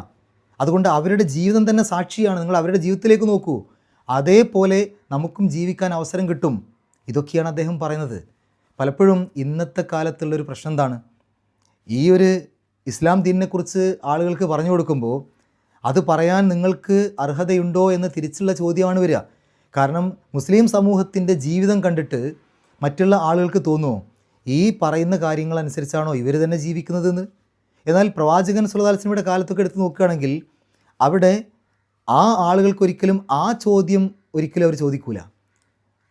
A: അതുകൊണ്ട് അവരുടെ ജീവിതം തന്നെ സാക്ഷിയാണ്. നിങ്ങൾ അവരുടെ ജീവിതത്തിലേക്ക് നോക്കൂ, അതേപോലെ നമുക്കും ജീവിക്കാൻ അവസരം കിട്ടും. ഇതൊക്കെയാണ് അദ്ദേഹം പറയുന്നത്. പലപ്പോഴും ഇന്നത്തെ കാലത്തുള്ളൊരു പ്രശ്നം എന്താണ്? ഈ ഒരു ഇസ്ലാം ദീനിനെക്കുറിച്ച് ആളുകൾക്ക് പറഞ്ഞു കൊടുക്കുമ്പോൾ അത് പറയാൻ നിങ്ങൾക്ക് അർഹതയുണ്ടോ എന്ന് തിരിച്ചുള്ള ചോദ്യമാണ് വരിക. കാരണം മുസ്ലിം സമൂഹത്തിൻ്റെ ജീവിതം കണ്ടിട്ട് മറ്റുള്ള ആളുകൾക്ക് തോന്നുമോ ഈ പറയുന്ന കാര്യങ്ങളനുസരിച്ചാണോ ഇവർ തന്നെ ജീവിക്കുന്നതെന്ന്? എന്നാൽ പ്രവാചകൻ സല്ലല്ലാഹു അലൈഹി വസല്ലമയുടെ കാലത്തൊക്കെ എടുത്ത് നോക്കുകയാണെങ്കിൽ അവിടെ ആ ആളുകൾക്കൊരിക്കലും ആ ചോദ്യം ഒരിക്കലും അവർ ചോദിക്കൂല.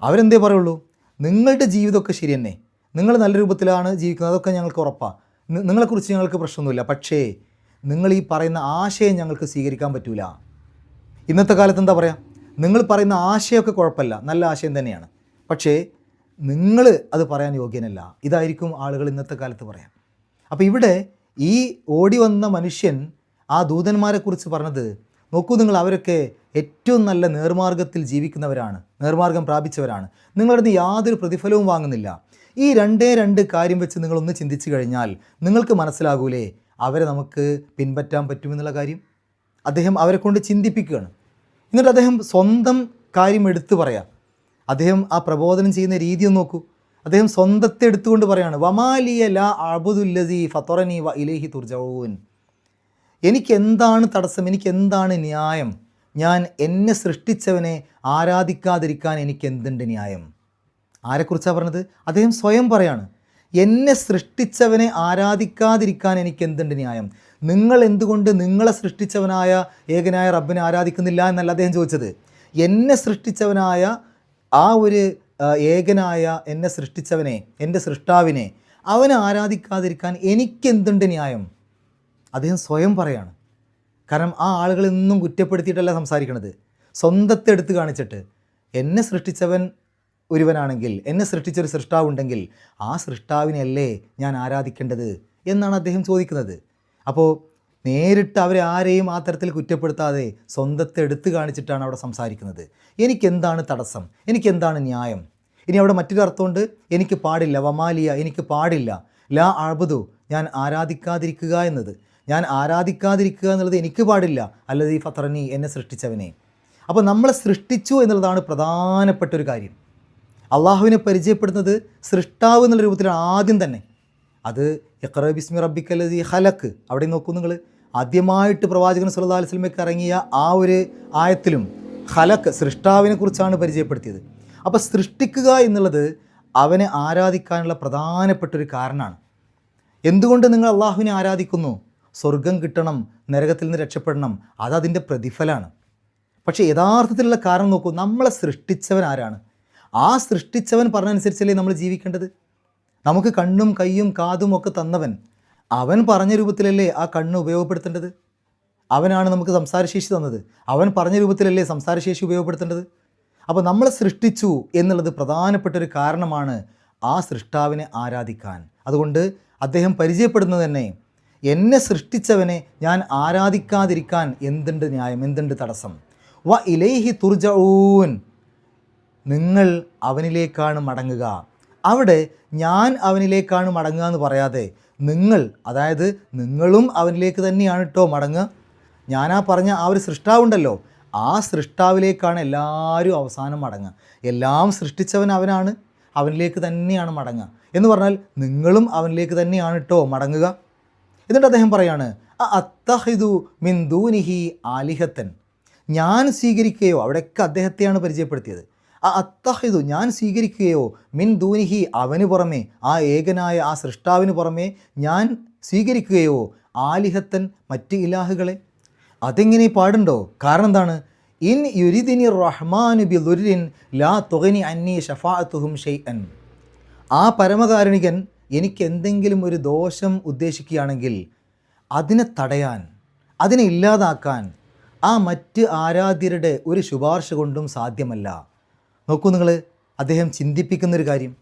A: അവരെന്തേ പറയുള്ളൂ, നിങ്ങളുടെ ജീവിതമൊക്കെ ശരി തന്നെ, നിങ്ങൾ നല്ല രൂപത്തിലാണ് ജീവിക്കുന്നത്, അതൊക്കെ ഞങ്ങൾക്ക് ഉറപ്പാണ്, നിങ്ങളെക്കുറിച്ച് ഞങ്ങൾക്ക് പ്രശ്നമൊന്നുമില്ല, പക്ഷേ നിങ്ങൾ ഈ പറയുന്ന ആശയം ഞങ്ങൾക്ക് സ്വീകരിക്കാൻ പറ്റില്ല. ഇന്നത്തെ കാലത്ത് എന്താ പറയുക, നിങ്ങൾ പറയുന്ന ആശയമൊക്കെ കുഴപ്പമില്ല, നല്ല ആശയം തന്നെയാണ്, പക്ഷേ നിങ്ങൾ അത് പറയാൻ യോഗ്യനല്ല. ഇതായിരിക്കും ആളുകൾ ഇന്നത്തെ കാലത്ത് പറയാം. അപ്പോൾ ഇവിടെ ഈ ഓടി വന്ന മനുഷ്യൻ ആ ദൂതന്മാരെക്കുറിച്ച് പറഞ്ഞത്, നോക്കൂ നിങ്ങൾ, അവരൊക്കെ ഏറ്റവും നല്ല നേർമാർഗത്തിൽ ജീവിക്കുന്നവരാണ്, നേർമാർഗം പ്രാപിച്ചവരാണ്, നിങ്ങളുടെ നിന്ന് യാതൊരു പ്രതിഫലവും വാങ്ങുന്നില്ല. ഈ രണ്ട് കാര്യം വെച്ച് നിങ്ങളൊന്ന് ചിന്തിച്ചു കഴിഞ്ഞാൽ നിങ്ങൾക്ക് മനസ്സിലാകൂലേ അവരെ നമുക്ക് പിൻപറ്റാൻ പറ്റുമെന്നുള്ള കാര്യം. അദ്ദേഹം അവരെ കൊണ്ട് ചിന്തിപ്പിക്കുകയാണ്. എന്നിട്ട് അദ്ദേഹം സ്വന്തം കാര്യം എടുത്തു പറയാം. അദ്ദേഹം ആ പ്രബോധനം ചെയ്യുന്ന രീതി ഒന്ന് നോക്കൂ. അദ്ദേഹം സ്വന്തത്തെ എടുത്തുകൊണ്ട് പറയാണ്, വമാലിയ ലാ അഅ്ബുദുല്ലസീ ഫതറനി വ ഇലൈഹി തുർജഊൻ. എനിക്കെന്താണ് തടസ്സം, എനിക്കെന്താണ് ന്യായം, ഞാൻ എന്നെ സൃഷ്ടിച്ചവനെ ആരാധിക്കാതിരിക്കാൻ എനിക്കെന്തുണ്ട് ന്യായം. ആരെക്കുറിച്ചാണ് പറഞ്ഞത്? അദ്ദേഹം സ്വയം പറയാണ്, എന്നെ സൃഷ്ടിച്ചവനെ ആരാധിക്കാതിരിക്കാൻ എനിക്കെന്തുണ്ട് ന്യായം. നിങ്ങൾ എന്തുകൊണ്ട് നിങ്ങളെ സൃഷ്ടിച്ചവനായ ഏകനായ റബ്ബിനെ ആരാധിക്കുന്നില്ല എന്നല്ല അദ്ദേഹം ചോദിച്ചത്. എന്നെ സൃഷ്ടിച്ചവനായ ആ ഒരു ഏകനായ എന്നെ സൃഷ്ടിച്ചവനെ, എൻ്റെ സൃഷ്ടാവിനെ, അവനെ ആരാധിക്കാതിരിക്കാൻ എനിക്കെന്തുണ്ട് ന്യായം. അദ്ദേഹം സ്വയം പറയാണ്. കാരണം ആ ആളുകളെന്നും കുറ്റപ്പെടുത്തിയിട്ടല്ല സംസാരിക്കണത്, സ്വന്തത്തെ എടുത്ത് കാണിച്ചിട്ട് എന്നെ സൃഷ്ടിച്ചവൻ ഒരുവനാണെങ്കിൽ, എന്നെ സൃഷ്ടിച്ചൊരു സൃഷ്ടാവുണ്ടെങ്കിൽ ആ സൃഷ്ടാവിനെയല്ലേ ഞാൻ ആരാധിക്കേണ്ടത് എന്നാണ് അദ്ദേഹം ചോദിക്കുന്നത്. അപ്പോൾ നേരിട്ട് അവരെ ആരെയും ആ തരത്തിൽ കുറ്റപ്പെടുത്താതെ സ്വന്തത്തെ എടുത്ത് കാണിച്ചിട്ടാണ് അവിടെ സംസാരിക്കുന്നത്. എനിക്കെന്താണ് തടസ്സം, എനിക്കെന്താണ് ന്യായം. ഇനി അവിടെ മറ്റൊരു അർത്ഥമുണ്ട്, എനിക്ക് പാടില്ല, വമാലിയ, എനിക്ക് പാടില്ല, ലാ അഅ്ബുദു, ഞാൻ ആരാധിക്കാതിരിക്കുക എന്നത്, ഞാൻ ആരാധിക്കാതിരിക്കുക എന്നുള്ളത് എനിക്ക് പാടില്ല, അല്ലദീ ഫതറനി, എന്നെ സൃഷ്ടിച്ചവനെ. അപ്പോൾ നമ്മളെ സൃഷ്ടിച്ചു എന്നുള്ളതാണ് പ്രധാനപ്പെട്ട ഒരു കാര്യം. അള്ളാഹുവിനെ പരിചയപ്പെടുന്നത് സൃഷ്ടാവ് എന്നുള്ള രൂപത്തിലാണ് ആദ്യം തന്നെ. അത് ഇഖ്റ ബിസ്മി റബ്ബിക്കല്ലദീ ഖലഖ്, അവിടെ നോക്കൂ നിങ്ങൾ, ആദ്യമായിട്ട് പ്രവാചകൻ സല്ലല്ലാഹു അലൈഹി വസല്ലമയ്ക്ക് ഇറങ്ങിയ ആ ഒരു ആയത്തിലും ഖലഖ്, സൃഷ്ടാവിനെ കുറിച്ചാണ് പരിചയപ്പെടുത്തിയത്. അപ്പോൾ സൃഷ്ടിക്കുക എന്നുള്ളത് അവനെ ആരാധിക്കാനുള്ള പ്രധാനപ്പെട്ടൊരു കാരണമാണ്. എന്തുകൊണ്ട് നിങ്ങൾ അള്ളാഹുവിനെ ആരാധിക്കുന്നു? സ്വർഗം കിട്ടണം, നരകത്തിൽ നിന്ന് രക്ഷപ്പെടണം, അതതിൻ്റെ പ്രതിഫലമാണ്. പക്ഷേ യഥാർത്ഥത്തിലുള്ള കാരണം നോക്കൂ, നമ്മളെ സൃഷ്ടിച്ചവൻ ആരാണ്? ആ സൃഷ്ടിച്ചവൻ പറഞ്ഞനുസരിച്ചല്ലേ നമ്മൾ ജീവിക്കേണ്ടത്. നമുക്ക് കണ്ണും കയ്യും കാതും ഒക്കെ തന്നവൻ, അവൻ പറഞ്ഞ രൂപത്തിലല്ലേ ആ കണ്ണ് ഉപയോഗപ്പെടുത്തേണ്ടത്. അവനാണ് നമുക്ക് സംസാരശേഷി തന്നത്, അവൻ പറഞ്ഞ രൂപത്തിലല്ലേ സംസാരശേഷി ഉപയോഗപ്പെടുത്തേണ്ടത്. അപ്പോൾ നമ്മളെ സൃഷ്ടിച്ചു എന്നുള്ളത് പ്രധാനപ്പെട്ടൊരു കാരണമാണ് ആ സൃഷ്ടാവിനെ ആരാധിക്കാൻ. അതുകൊണ്ട് അദ്ദേഹം പരിചയപ്പെടുന്നത് തന്നെ, എന്നെ സൃഷ്ടിച്ചവനെ ഞാൻ ആരാധിക്കാതിരിക്കാൻ എന്തുണ്ട് ന്യായം, എന്തുണ്ട് തടസ്സം. വ ഇലൈഹി തുർജഊൻ, നിങ്ങൾ അവനിലേക്കാണ് മടങ്ങുക. അവിടെ ഞാൻ അവനിലേക്കാണ് മടങ്ങുക എന്ന് പറയാതെ നിങ്ങൾ, അതായത് നിങ്ങളും അവനിലേക്ക് തന്നെയാണ് കേട്ടോ മടങ്ങുക. ഞാനാ പറഞ്ഞ ആ ഒരു സൃഷ്ടാവുണ്ടല്ലോ, ആ സൃഷ്ടാവിലേക്കാണ് എല്ലാവരും അവസാനം മടങ്ങുക. എല്ലാം സൃഷ്ടിച്ചവൻ അവനാണ്, അവനിലേക്ക് തന്നെയാണ് മടങ്ങുക എന്ന് പറഞ്ഞാൽ നിങ്ങളും അവനിലേക്ക് തന്നെയാണ് കേട്ടോ മടങ്ങുക. എന്നിട്ട് അദ്ദേഹം പറയാണ്, അത്തഹിദു മിൻ ദൂനിഹി ആലിഹത്തൻ, ഞാൻ സ്വീകരിക്കുകയോ, അവിടെയൊക്കെ അദ്ദേഹത്തെയാണ് പരിചയപ്പെടുത്തിയത്. അത്തഹിദു, ഞാൻ സ്വീകരിക്കുകയോ, മിൻ ദൂനിഹി, അവന് പുറമെ, ആ ഏകനായ ആ സൃഷ്ടാവിന് പുറമെ ഞാൻ സ്വീകരിക്കുകയോ, ആലിഹത്തൻ, മറ്റ് ഇലാഹുകളെ. അതെങ്ങനെ പാടുണ്ടോ? കാരണം എന്താണ്? ഇൻ യുരിദിനി റഹ്മാനു ബി ദുർരിൻ ലാ തുഗ്നി അന്നി ശഫാഅത്തുഹും ഷൈഅൻ. ആ പരമകാരുണികൻ എനിക്ക് എന്തെങ്കിലും ഒരു ദോഷം ഉദ്ദേശിക്കുകയാണെങ്കിൽ അതിനെ തടയാൻ, അതിനെ ഇല്ലാതാക്കാൻ ആ മറ്റ് ആരാധ്യരുടെ ഒരു ശുപാർശ കൊണ്ടും സാധ്യമല്ല. നോക്കൂ നിങ്ങൾ, അദ്ദേഹം ചിന്തിപ്പിക്കുന്നൊരു കാര്യം,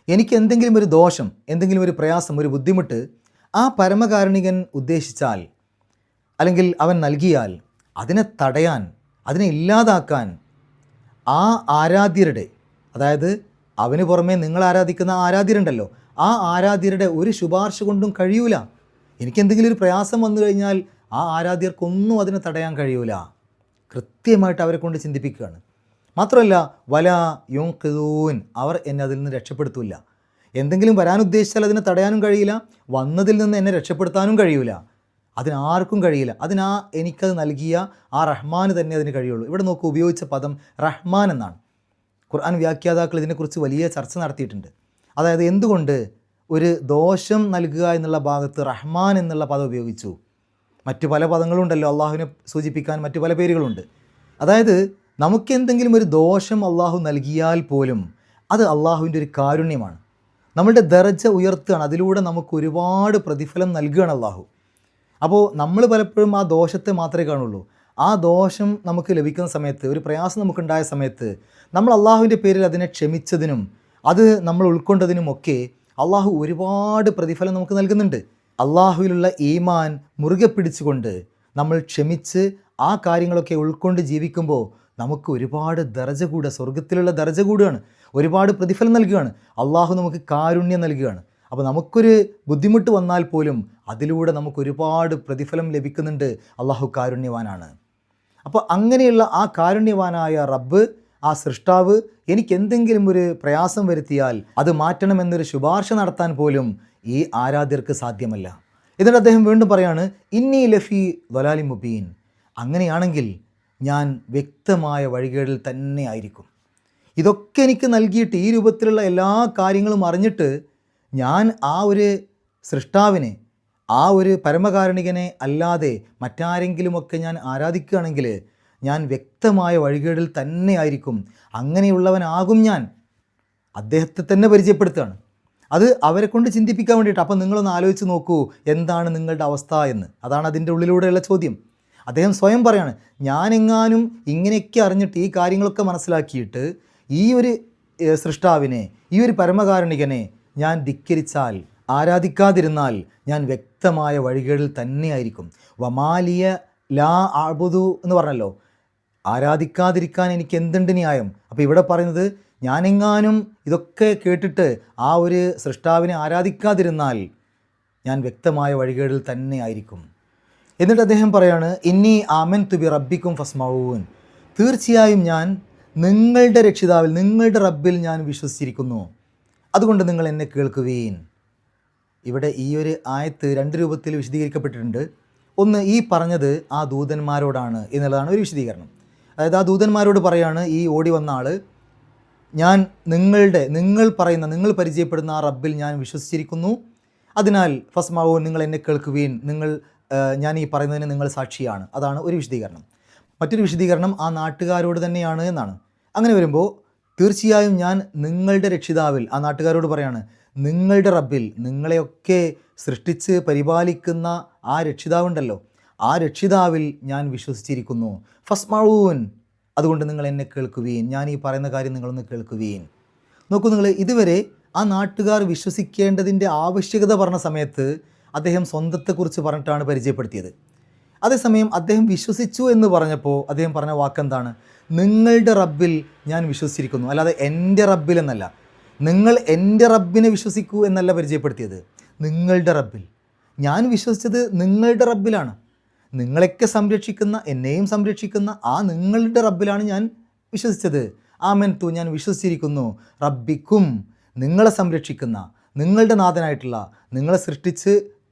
A: എനിക്ക് എന്തെങ്കിലും ഒരു ദോഷം, എന്തെങ്കിലും ഒരു പ്രയാസം, ഒരു ബുദ്ധിമുട്ട് ആ പരമകാരുണികൻ ഉദ്ദേശിച്ചാൽ, അല്ലെങ്കിൽ അവൻ നൽകിയാൽ, അതിനെ തടയാൻ, അതിനെ ഇല്ലാതാക്കാൻ ആ ആരാധ്യരുടെ, അതായത് അവന് പുറമെ നിങ്ങൾ ആരാധിക്കുന്ന ആരാധ്യരുണ്ടല്ലോ, ആ ആരാധ്യരുടെ ഒരു ശുപാർശ കൊണ്ടും കഴിയൂല. എനിക്കെന്തെങ്കിലും ഒരു പ്രയാസം വന്നു കഴിഞ്ഞാൽ ആ ആരാധ്യർക്കൊന്നും അതിനെ തടയാൻ കഴിയൂല. കൃത്യമായിട്ട് അവരെ കൊണ്ട് ചിന്തിപ്പിക്കുകയാണ്. മാത്രമല്ല വല യുൻഖിദൂൻ, അവർ എന്നെ അതിൽ നിന്ന് രക്ഷപ്പെടുത്തില്ല. എന്തെങ്കിലും വരാൻ ഉദ്ദേശിച്ചാൽ അതിനെ തടയാനും കഴിയില്ല, വന്നതിൽ നിന്ന് എന്നെ രക്ഷപ്പെടുത്താനും കഴിയൂല, അതിനാർക്കും കഴിയില്ല. എനിക്കത് നൽകിയ ആ റഹ്മാന് തന്നെ അതിന് കഴിയുള്ളൂ. ഇവിടെ നോക്കൂ, ഉപയോഗിച്ച പദം റഹ്മാൻ എന്നാണ്. ഖുർആൻ വ്യാഖ്യാതാക്കൾ ഇതിനെക്കുറിച്ച് വലിയ ചർച്ച നടത്തിയിട്ടുണ്ട്. അതായത് എന്തുകൊണ്ട് ഒരു ദോഷം നൽകുക എന്നുള്ള ഭാഗത്ത് റഹ്മാൻ എന്നുള്ള പദം ഉപയോഗിച്ചു? മറ്റു പല പദങ്ങളുണ്ടല്ലോ അള്ളാഹുവിനെ സൂചിപ്പിക്കാൻ, മറ്റു പല പേരുകളുണ്ട്. അതായത് നമുക്കെന്തെങ്കിലും ഒരു ദോഷം അള്ളാഹു നൽകിയാൽ പോലും അത് അള്ളാഹുവിൻ്റെ ഒരു കാരുണ്യമാണ്. നമ്മളുടെ ദർജ ഉയർത്തുകയാണ്, അതിലൂടെ നമുക്ക് ഒരുപാട് പ്രതിഫലം നൽകുകയാണ് അള്ളാഹു. അപ്പോൾ നമ്മൾ പലപ്പോഴും ആ ദോഷത്തെ മാത്രമേ കാണുള്ളൂ. ആ ദോഷം നമുക്ക് ലഭിക്കുന്ന സമയത്ത്, ഒരു പ്രയാസം നമുക്കുണ്ടായ സമയത്ത് നമ്മൾ അള്ളാഹുവിൻ്റെ പേരിൽ അതിനെ ക്ഷമിച്ചതിനും അത് നമ്മൾ ഉൾക്കൊണ്ടതിനുമൊക്കെ അള്ളാഹു ഒരുപാട് പ്രതിഫലം നമുക്ക് നൽകുന്നുണ്ട്. അള്ളാഹുവിലുള്ള ഈമാൻ മുറുകെ പിടിച്ചുകൊണ്ട് നമ്മൾ ക്ഷമിച്ച് ആ കാര്യങ്ങളൊക്കെ ഉൾക്കൊണ്ട് ജീവിക്കുമ്പോൾ നമുക്ക് ഒരുപാട് ദർജ കൂടുക, സ്വർഗത്തിലുള്ള ദർജ കൂടുകയാണ്, ഒരുപാട് പ്രതിഫലം നൽകുകയാണ്. അള്ളാഹു നമുക്ക് കാരുണ്യം നൽകുകയാണ്. അപ്പോൾ നമുക്കൊരു ബുദ്ധിമുട്ട് വന്നാൽ പോലും അതിലൂടെ നമുക്ക് ഒരുപാട് പ്രതിഫലം ലഭിക്കുന്നുണ്ട്. അള്ളാഹു കാരുണ്യവാനാണ്. അപ്പോൾ അങ്ങനെയുള്ള ആ കാരുണ്യവാനായ റബ്ബ്, ആ സൃഷ്ടാവ് എനിക്ക് എന്തെങ്കിലും ഒരു പ്രയാസം വരുത്തിയാൽ അത് മാറ്റണമെന്നൊരു ശുപാർശ നടത്താൻ പോലും ഈ ആരാധ്യർക്ക് സാധ്യമല്ല. എന്നിട്ട് അദ്ദേഹം വീണ്ടും പറയാണ്, ഇന്നി ലഫി ദലാലി മുബീൻ, അങ്ങനെയാണെങ്കിൽ ഞാൻ വ്യക്തമായ വഴികേടിൽ തന്നെ ആയിരിക്കും. ഇതൊക്കെ എനിക്ക് നൽകിയിട്ട്, ഈ രൂപത്തിലുള്ള എല്ലാ കാര്യങ്ങളും അറിഞ്ഞിട്ട് ഞാൻ ആ ഒരു സൃഷ്ടാവിനെ, ആ ഒരു പരമകാരുണികനെ അല്ലാതെ മറ്റാരെങ്കിലുമൊക്കെ ഞാൻ ആരാധിക്കുകയാണെങ്കിൽ ഞാൻ വ്യക്തമായ വഴികേടിൽ തന്നെ ആയിരിക്കും. അങ്ങനെയുള്ളവനാകും ഞാൻ. അദ്ദേഹത്തെ തന്നെ പരിചയപ്പെടുത്തുകയാണ്. അത് അവരെ കൊണ്ട് ചിന്തിപ്പിക്കാൻ വേണ്ടിയിട്ട്. അപ്പം നിങ്ങളൊന്ന് ആലോചിച്ച് നോക്കൂ, എന്താണ് നിങ്ങളുടെ അവസ്ഥ എന്ന്. അതാണ് അതിൻ്റെ ഉള്ളിലൂടെയുള്ള ചോദ്യം. അദ്ദേഹം സ്വയം പറയാണ്, ഞാനെങ്ങാനും ഇങ്ങനെയൊക്കെ അറിഞ്ഞിട്ട് ഈ കാര്യങ്ങളൊക്കെ മനസ്സിലാക്കിയിട്ട് ഈ ഒരു സൃഷ്ടാവിനെ, ഈ ഒരു പരമകാരുണികനെ ഞാൻ ധിക്കരിച്ചാൽ, ആരാധിക്കാതിരുന്നാൽ ഞാൻ വ്യക്തമായ വഴികേടിൽ തന്നെയായിരിക്കും. വമാലിയ ലാ അഅ്ബുദു എന്ന് പറഞ്ഞല്ലോ, ആരാധിക്കാതിരിക്കാൻ എനിക്ക് എന്തുണ്ട് ന്യായം? അപ്പോൾ ഇവിടെ പറയുന്നത്, ഞാനെങ്ങാനും ഇതൊക്കെ കേട്ടിട്ട് ആ ഒരു സൃഷ്ടാവിനെ ആരാധിക്കാതിരുന്നാൽ ഞാൻ വ്യക്തമായ വഴികേടിൽ തന്നെ ആയിരിക്കും. എന്നിട്ട് അദ്ദേഹം പറയാണ്, ഇന്നി ആമൻതു ബി റബ്ബിക്കും ഫസ്മഊൻ, തീർച്ചയായും ഞാൻ നിങ്ങളുടെ രക്ഷിതാവിൽ, നിങ്ങളുടെ റബ്ബിൽ ഞാൻ വിശ്വസിച്ചിരിക്കുന്നു, അതുകൊണ്ട് നിങ്ങൾ എന്നെ കേൾക്കുവീൻ. ഇവിടെ ഈ ഒരു ആയത്ത് രണ്ട് രൂപത്തിൽ വിശദീകരിക്കപ്പെട്ടിട്ടുണ്ട്. ഒന്ന്, ഈ പറഞ്ഞത് ആ ദൂതന്മാരോടാണ് എന്നുള്ളതാണ് ഒരു വിശദീകരണം. അതായത് ആ ദൂതന്മാരോട് പറയാണ്, ഈ ഓടി വന്ന ആൾ, ഞാൻ നിങ്ങൾ പരിചയപ്പെടുന്ന ആ റബ്ബിൽ ഞാൻ വിശ്വസിച്ചിരിക്കുന്നു, അതിനാൽ ഫസ്മഊൻ, നിങ്ങൾ എന്നെ കേൾക്കുവീൻ, ഞാൻ ഈ പറയുന്നതിന് നിങ്ങൾ സാക്ഷിയാണ്. അതാണ് ഒരു വിശദീകരണം. മറ്റൊരു വിശദീകരണം ആ നാട്ടുകാരോട് തന്നെയാണ് എന്നാണ്. അങ്ങനെ വരുമ്പോൾ തീർച്ചയായും ഞാൻ നിങ്ങളുടെ രക്ഷിതാവിൽ, ആ നാട്ടുകാരോട് പറയാണ്, നിങ്ങളുടെ റബ്ബിൽ, നിങ്ങളെയൊക്കെ സൃഷ്ടിച്ച് പരിപാലിക്കുന്ന ആ രക്ഷിതാവുണ്ടല്ലോ, ആ രക്ഷിതാവിൽ ഞാൻ വിശ്വസിച്ചിരിക്കുന്നു. ഫസ്മഊൻ, അതുകൊണ്ട് നിങ്ങൾ എന്നെ കേൾക്കുവീൻ, ഞാൻ ഈ പറയുന്ന കാര്യം നിങ്ങളൊന്ന് കേൾക്കുവീൻ. നോക്കൂ നിങ്ങൾ, ഇതുവരെ ആ നാട്ടുകാർ വിശ്വസിക്കേണ്ടതിൻ്റെ ആവശ്യകത പറഞ്ഞ സമയത്ത് അദ്ദേഹം സ്വന്തത്തെക്കുറിച്ച് പറഞ്ഞിട്ടാണ് പരിചയപ്പെടുത്തിയത്. അതേസമയം അദ്ദേഹം വിശ്വസിച്ചു എന്ന് പറഞ്ഞപ്പോൾ അദ്ദേഹം പറഞ്ഞ വാക്കെന്താണ്? നിങ്ങളുടെ റബ്ബിൽ ഞാൻ വിശ്വസിച്ചിരിക്കുന്നു, അല്ലാതെ എൻ്റെ റബ്ബിൽ എന്നല്ല. നിങ്ങൾ എൻ്റെ റബ്ബിനെ വിശ്വസിക്കൂ എന്നല്ല പരിചയപ്പെടുത്തിയത്, നിങ്ങളുടെ റബ്ബിൽ. ഞാൻ വിശ്വസിച്ചത് നിങ്ങളുടെ റബ്ബിലാണ്. നിങ്ങളെയൊക്കെ സംരക്ഷിക്കുന്ന, എന്നെയും സംരക്ഷിക്കുന്ന ആ നിങ്ങളുടെ റബ്ബിലാണ് ഞാൻ വിശ്വസിച്ചത്. ആമൻതു, ഞാൻ വിശ്വസിച്ചിരിക്കുന്നു. റബ്ബിക്കും, നിങ്ങളെ സംരക്ഷിക്കുന്ന, നിങ്ങളുടെ നാഥനായിട്ടുള്ള, നിങ്ങളെ സൃഷ്ടിച്ച്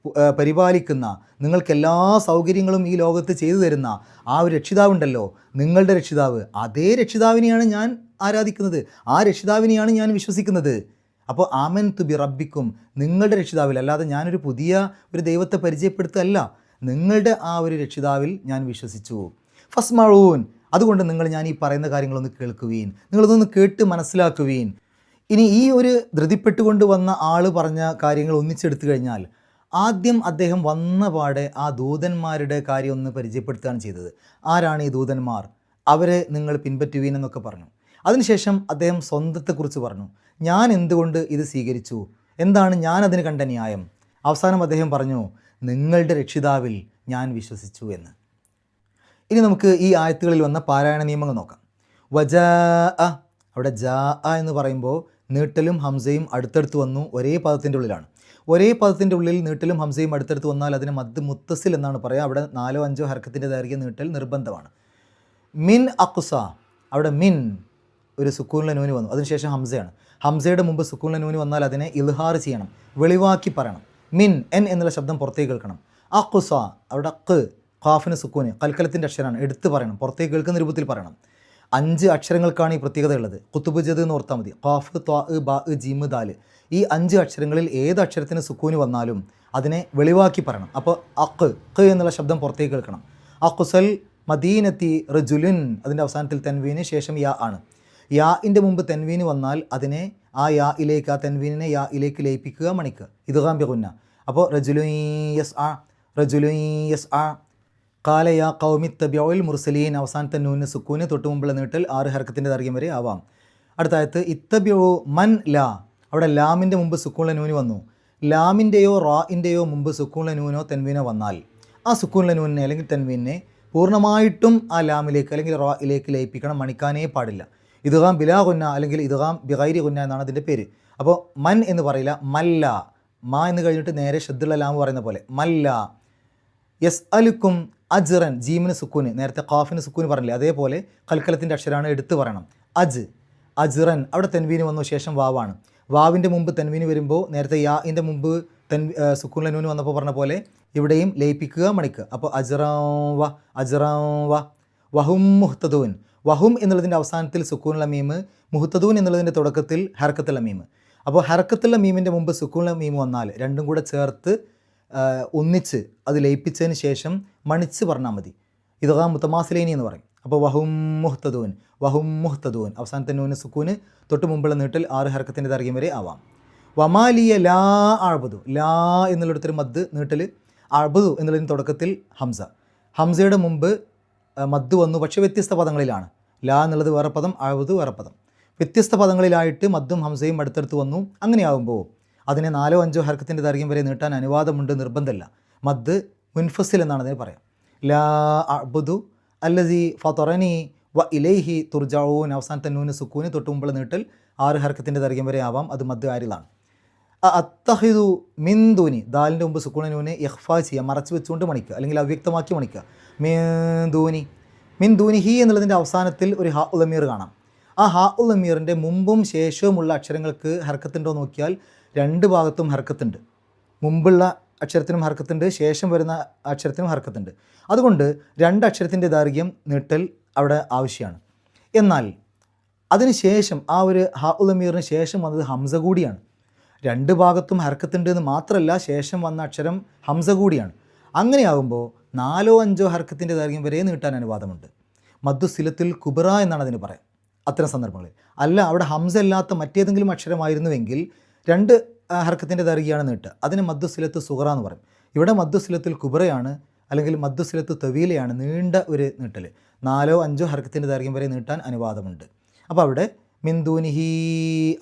A: പരിപാലിക്കുന്ന, നിങ്ങൾക്കെല്ലാ സൗകര്യങ്ങളും ഈ ലോകത്ത് ചെയ്തു തരുന്ന ആ ഒരു രക്ഷിതാവുണ്ടല്ലോ, നിങ്ങളുടെ രക്ഷിതാവ്, അതേ രക്ഷിതാവിനെയാണ് ഞാൻ ആരാധിക്കുന്നത്, ആ രക്ഷിതാവിനെയാണ് ഞാൻ വിശ്വസിക്കുന്നത്. അപ്പോൾ ആമൻതു ബി റബ്ബിക്കും, നിങ്ങളുടെ രക്ഷിതാവിൽ, അല്ലാതെ ഞാനൊരു പുതിയ ഒരു ദൈവത്തെ പരിചയപ്പെടുത്തല്ല, നിങ്ങളുടെ ആ ഒരു രക്ഷിതാവിൽ ഞാൻ വിശ്വസിച്ചു. ഫസ്മഊൻ, അതുകൊണ്ട് ഞാൻ ഈ പറയുന്ന കാര്യങ്ങളൊന്ന് കേൾക്കുവീൻ, നിങ്ങളതൊന്ന് കേട്ട് മനസ്സിലാക്കുവീൻ. ഇനി ഈ ഒരു ധൃതിപ്പെട്ടുകൊണ്ട് വന്ന ആൾ പറഞ്ഞ കാര്യങ്ങൾ ഒന്നിച്ചെടുത്തു കഴിഞ്ഞാൽ, ആദ്യം അദ്ദേഹം വന്ന പാടെ ആ ദൂതന്മാരുടെ കാര്യം ഒന്ന് പരിചയപ്പെടുത്തുകയാണ് ചെയ്തത്. ആരാണ് ഈ ദൂതന്മാർ? അവരെ നിങ്ങൾ പിൻപറ്റുവീൻ എന്നൊക്കെ പറഞ്ഞു. അതിനുശേഷം അദ്ദേഹം സ്വന്തത്തെക്കുറിച്ച് പറഞ്ഞു. ഞാൻ എന്തുകൊണ്ട് ഇത് സ്വീകരിച്ചു, എന്താണ് ഞാൻ അതിന് കണ്ട ന്യായം. അവസാനം അദ്ദേഹം പറഞ്ഞു, നിങ്ങളുടെ രക്ഷിതാവിൽ ഞാൻ വിശ്വസിച്ചു എന്ന്. ഇനി നമുക്ക് ഈ ആയത്തുകളിൽ വന്ന പാരായണ നിയമങ്ങൾ നോക്കാം. വജാ, അവിടെ ജാ എന്ന് പറയുമ്പോൾ നീട്ടലും ഹംസയും അടുത്തടുത്ത് വന്നു, ഒരേ പദത്തിൻ്റെ ഉള്ളിലാണ്. ഒരേ പദത്തിൻ്റെ ഉള്ളിൽ നീട്ടലും ഹംസയും അടുത്തടുത്ത് വന്നാൽ അതിന് മദ് മുത്തസിൽ എന്നാണ് പറയുക. അവിടെ 4-5 ഹർക്കത്തിൻ്റെ ദൈർഘ്യം നീട്ടൽ നിർബന്ധമാണ്. മിൻ അഖ്സ, അവിടെ മിൻ ഒരു സുക്കൂനിലെ നൂന് വന്നു, അതിനുശേഷം ഹംസയാണ്. ഹംസയുടെ മുമ്പ് സുക്കൂനിലെ നൂന് വന്നാൽ അതിനെ ഇൽഹാർ ചെയ്യണം, വെളിവാക്കി പറയണം. മിൻ, എൻ എന്നുള്ള ശബ്ദം പുറത്തേക്ക് കേൾക്കണം. അഖ്സ, അവിടെ ഖാഫിന് സുക്കൂന്, കൽക്കലത്തിൻ്റെ അക്ഷരമാണ്, എടുത്ത് പറയണം, പുറത്തേക്ക് കേൾക്കുന്ന രൂപത്തിൽ പറയണം. 5 അക്ഷരങ്ങൾക്കാണ് ഈ പ്രത്യേകത ഉള്ളത്. കുത്തുബുജദ് എന്ന് ഓർത്താൽ മതി. ഖാഫ്, ത്വാ, ബാ, ജീമ്, ദാല്, ഈ 5 അക്ഷരങ്ങളിൽ ഏത് അക്ഷരത്തിന് സുക്കൂന് വന്നാലും അതിനെ വെളിവാക്കി പറയണം. അപ്പോൾ ഖ് എന്നുള്ള ശബ്ദം പുറത്തേക്ക് കേൾക്കണം. അഖ്സൽ മദീനത്തി റജുലുൻ, അതിൻ്റെ അവസാനത്തിൽ തൻവീന് ശേഷം യാ ആണ്. യാഇൻ്റെ മുമ്പ് തൻവീന് വന്നാൽ അതിനെ ആ യായിലേക്ക്, ആ തൻവീനിനെ യായിലേക്ക് ലയിപ്പിക്കുക, മണിക്കുക, ഇദ്ഗാം ബിഗുന്ന. അപ്പോൾ റജുലുൻ യസ്ആ, റജുലുൻ യസ്ആ. ഖാല യാ ഖൗമി ഇത്തബിഉൽ മുർസലീൻ, അവസാനത്തെ നൂന് സുക്കൂന്, തൊട്ട് മുമ്പുള്ള നീട്ടൽ 6 ഹർക്കത്തിൻ്റെ ദൈർഘ്യം വരെ ആവാം. അടുത്ത ആയത്ത് ഇത്തബിഉ മൻ ലാ, അവിടെ ലാമിൻ്റെ മുമ്പ് സുക്കൂണിലെ നൂന് വന്നു. ലാമിൻ്റെയോ റാഇൻ്റെയോ മുമ്പ് സുക്കൂണിലെ നൂനോ തെൻവീനോ വന്നാൽ ആ സുക്കൂണിലെ നൂനിനെ അല്ലെങ്കിൽ തെൻവീനെ പൂർണ്ണമായിട്ടും ആ ലാമിലേക്ക് അല്ലെങ്കിൽ റായിലേക്ക് ലയിപ്പിക്കണം, മണിക്കാനേ പാടില്ല. ഇദ്ഗാം ബിലാ ഗുന്ന അല്ലെങ്കിൽ ഇദ്ഗാം ബിഗൈരി ഗുന്ന എന്നാണ് അതിൻ്റെ പേര്. അപ്പോൾ മൻ എന്ന് പറയില്ല, മല്ല. മാ എന്ന് കഴിഞ്ഞിട്ട് നേരെ ഷദ്ദുള്ള ലാം പറയുന്ന പോലെ മല്ല. യസ് അലുക്കും അജ്റൻ, ജീമിന് സുക്കൂന്, നേരത്തെ ഖാഫിന് സുക്കൂന് പറഞ്ഞില്ലേ, അതേപോലെ കൽക്കലത്തിൻ്റെ അക്ഷരമാണ് എടുത്ത് പറയണം. അജ്റൻ, അവിടെ തെൻവീന് വന്നു, ശേഷം വാവാണ്. വാവിൻ്റെ മുമ്പ് തെൻവീന് വരുമ്പോൾ നേരത്തെ യാഇൻ്റെ മുമ്പ് സുക്കൂനിലെ നൂന് വന്നപ്പോൾ പറഞ്ഞ പോലെ ഇവിടെയും ലയിപ്പിക്കുക, മണിക്കുക. അപ്പോൾ അജ്റവ വഹും മുഹ്തദൂൻ. വഹും എന്നുള്ളതിൻ്റെ അവസാനത്തിൽ സുക്കൂനുള്ള മീമ്, മുഹ്തദൂൻ എന്നുള്ളതിൻ്റെ തുടക്കത്തിൽ ഹർക്കത്തുള്ള മീമ്. അപ്പോൾ ഹർക്കത്തുള്ള മീമിൻ്റെ മുമ്പ് സുക്കൂനുള്ള മീമ് വന്നാൽ രണ്ടും കൂടെ ചേർത്ത് ഒന്നിച്ച് അത് ലയിപ്പിച്ചതിന് ശേഷം മണിച്ച് പറഞ്ഞാൽ മതി. ഇദ്ഗാം മുതമാസിലൈനി എന്ന് പറയും. അപ്പോൾ വഹും മുഹ്തദൂൻ, അവസാനത്തെ നൂന് സുക്കൂന്, തൊട്ട് മുമ്പുള്ള നീട്ടൽ 6 ഹർക്കത്തിൻ്റെ ദൈർഘ്യം വരെ ആവാം. വമാലിയ ലാ അഅ്ബുദു, ലാ എന്നുള്ളിടത്തൊരു മദ് നീട്ടൽ, അഅ്ബുദു എന്നുള്ളതിന് തുടക്കത്തിൽ ഹംസയുടെ മുമ്പ് മദ് വന്നു, പക്ഷേ വ്യത്യസ്ത പദങ്ങളിലാണ്. ലാ എന്നുള്ളത് വേറെ പദം, അഅ്ബുദു വേറെ പദം. വ്യത്യസ്ത പദങ്ങളിലായിട്ട് മദ്ദും ഹംസയും അടുത്തടുത്ത് വന്നു. അങ്ങനെയാകുമ്പോൾ അതിനെ 4-5 ഹർക്കത്തിൻ്റെ ദൈർഘ്യം വരെ നീട്ടാൻ അനുവാദമുണ്ട്, നിർബന്ധമില്ല. മദ് മുൻഫസിൽ എന്നാണ് അതിന് പറയാം. ലാ അഅ്ബുദു അല്ലസി ഫതറനി വ ഇലൈഹി തുർജഊൻ, അവസാനത്തെ നൂന് സുക്കൂന്, തൊട്ട് മുമ്പുള്ള നീട്ടൽ 6 ഹർക്കത്തിൻ്റെ ദൈർഘ്യം വരെ ആവാം. അത് മദ് ആരിലാണ്. അത്തഹിദു മിൻ ദൂനി, ദാലിൻ്റെ മുമ്പ് സുക്കൂണ നൂന് ഇഖ്ഫാ ചെയ്യുക, മറച്ചു വെച്ചുകൊണ്ട് മണിക്കുക, അല്ലെങ്കിൽ അവ്യക്തമാക്കി മണിക്കുക. മിൻ ദൂനിഹി എന്നുള്ളതിൻ്റെ അവസാനത്തിൽ ഒരു ഹാ ഉൽ അമീർ കാണാം. ആ ഹാ ഉൽ അമീറിൻ്റെ മുമ്പും ശേഷവുമുള്ള അക്ഷരങ്ങൾക്ക് ഹർക്കത്തുണ്ടോ നോക്കിയാൽ 2 ഭാഗത്തും ഹർക്കത്തുണ്ട്. മുമ്പുള്ള അക്ഷരത്തിനും ഹർക്കത്തുണ്ട്, ശേഷം വരുന്ന അക്ഷരത്തിനും ഹർക്കത്തുണ്ട്. അതുകൊണ്ട് 2 അക്ഷരത്തിൻ്റെ ദൈർഘ്യം നീട്ടൽ അവിടെ ആവശ്യമാണ്. എന്നാൽ അതിന് ശേഷം ആ ഒരു ഹാ ഉൽ അമീറിന് ശേഷം വന്നത് ഹംസ കൂടിയാണ്. 2 ഭാഗത്തും ഹർക്കത്തുണ്ട് എന്ന് മാത്രമല്ല, ശേഷം വന്ന അക്ഷരം ഹംസ കൂടിയാണ്. അങ്ങനെയാകുമ്പോൾ 4-5 ഹർക്കത്തിൻ്റെ ദൈർഘ്യം വരെ നീട്ടാൻ അനുവാദമുണ്ട്. മദ്ദു സിലത്തുൽ കുബ്ര എന്നാണ് അതിന് പറയാം അത്തരം സന്ദർഭങ്ങളിൽ. അല്ല, അവിടെ ഹംസ അല്ലാത്ത മറ്റേതെങ്കിലും അക്ഷരമായിരുന്നുവെങ്കിൽ 2 ഹർക്കത്തിൻ്റെ ദൈർഘ്യമാണ് നീട്ടുക. അതിന് മദ്ദു സിലത്ത് സുഗ്റ എന്ന് പറയും. ഇവിടെ മദ്ദു സിലത്തുൽ കുബ്രയാണ്, അല്ലെങ്കിൽ മദ്ദു സിലത്ത് തവീലയാണ്, നീണ്ട ഒരു നീട്ടൽ. 4-5 ഹർക്കത്തിൻ്റെ ദൈർഘ്യം വരെ നീട്ടാൻ അനുവാദമുണ്ട്. അപ്പോൾ അവിടെ മിന്ദൂനിഹി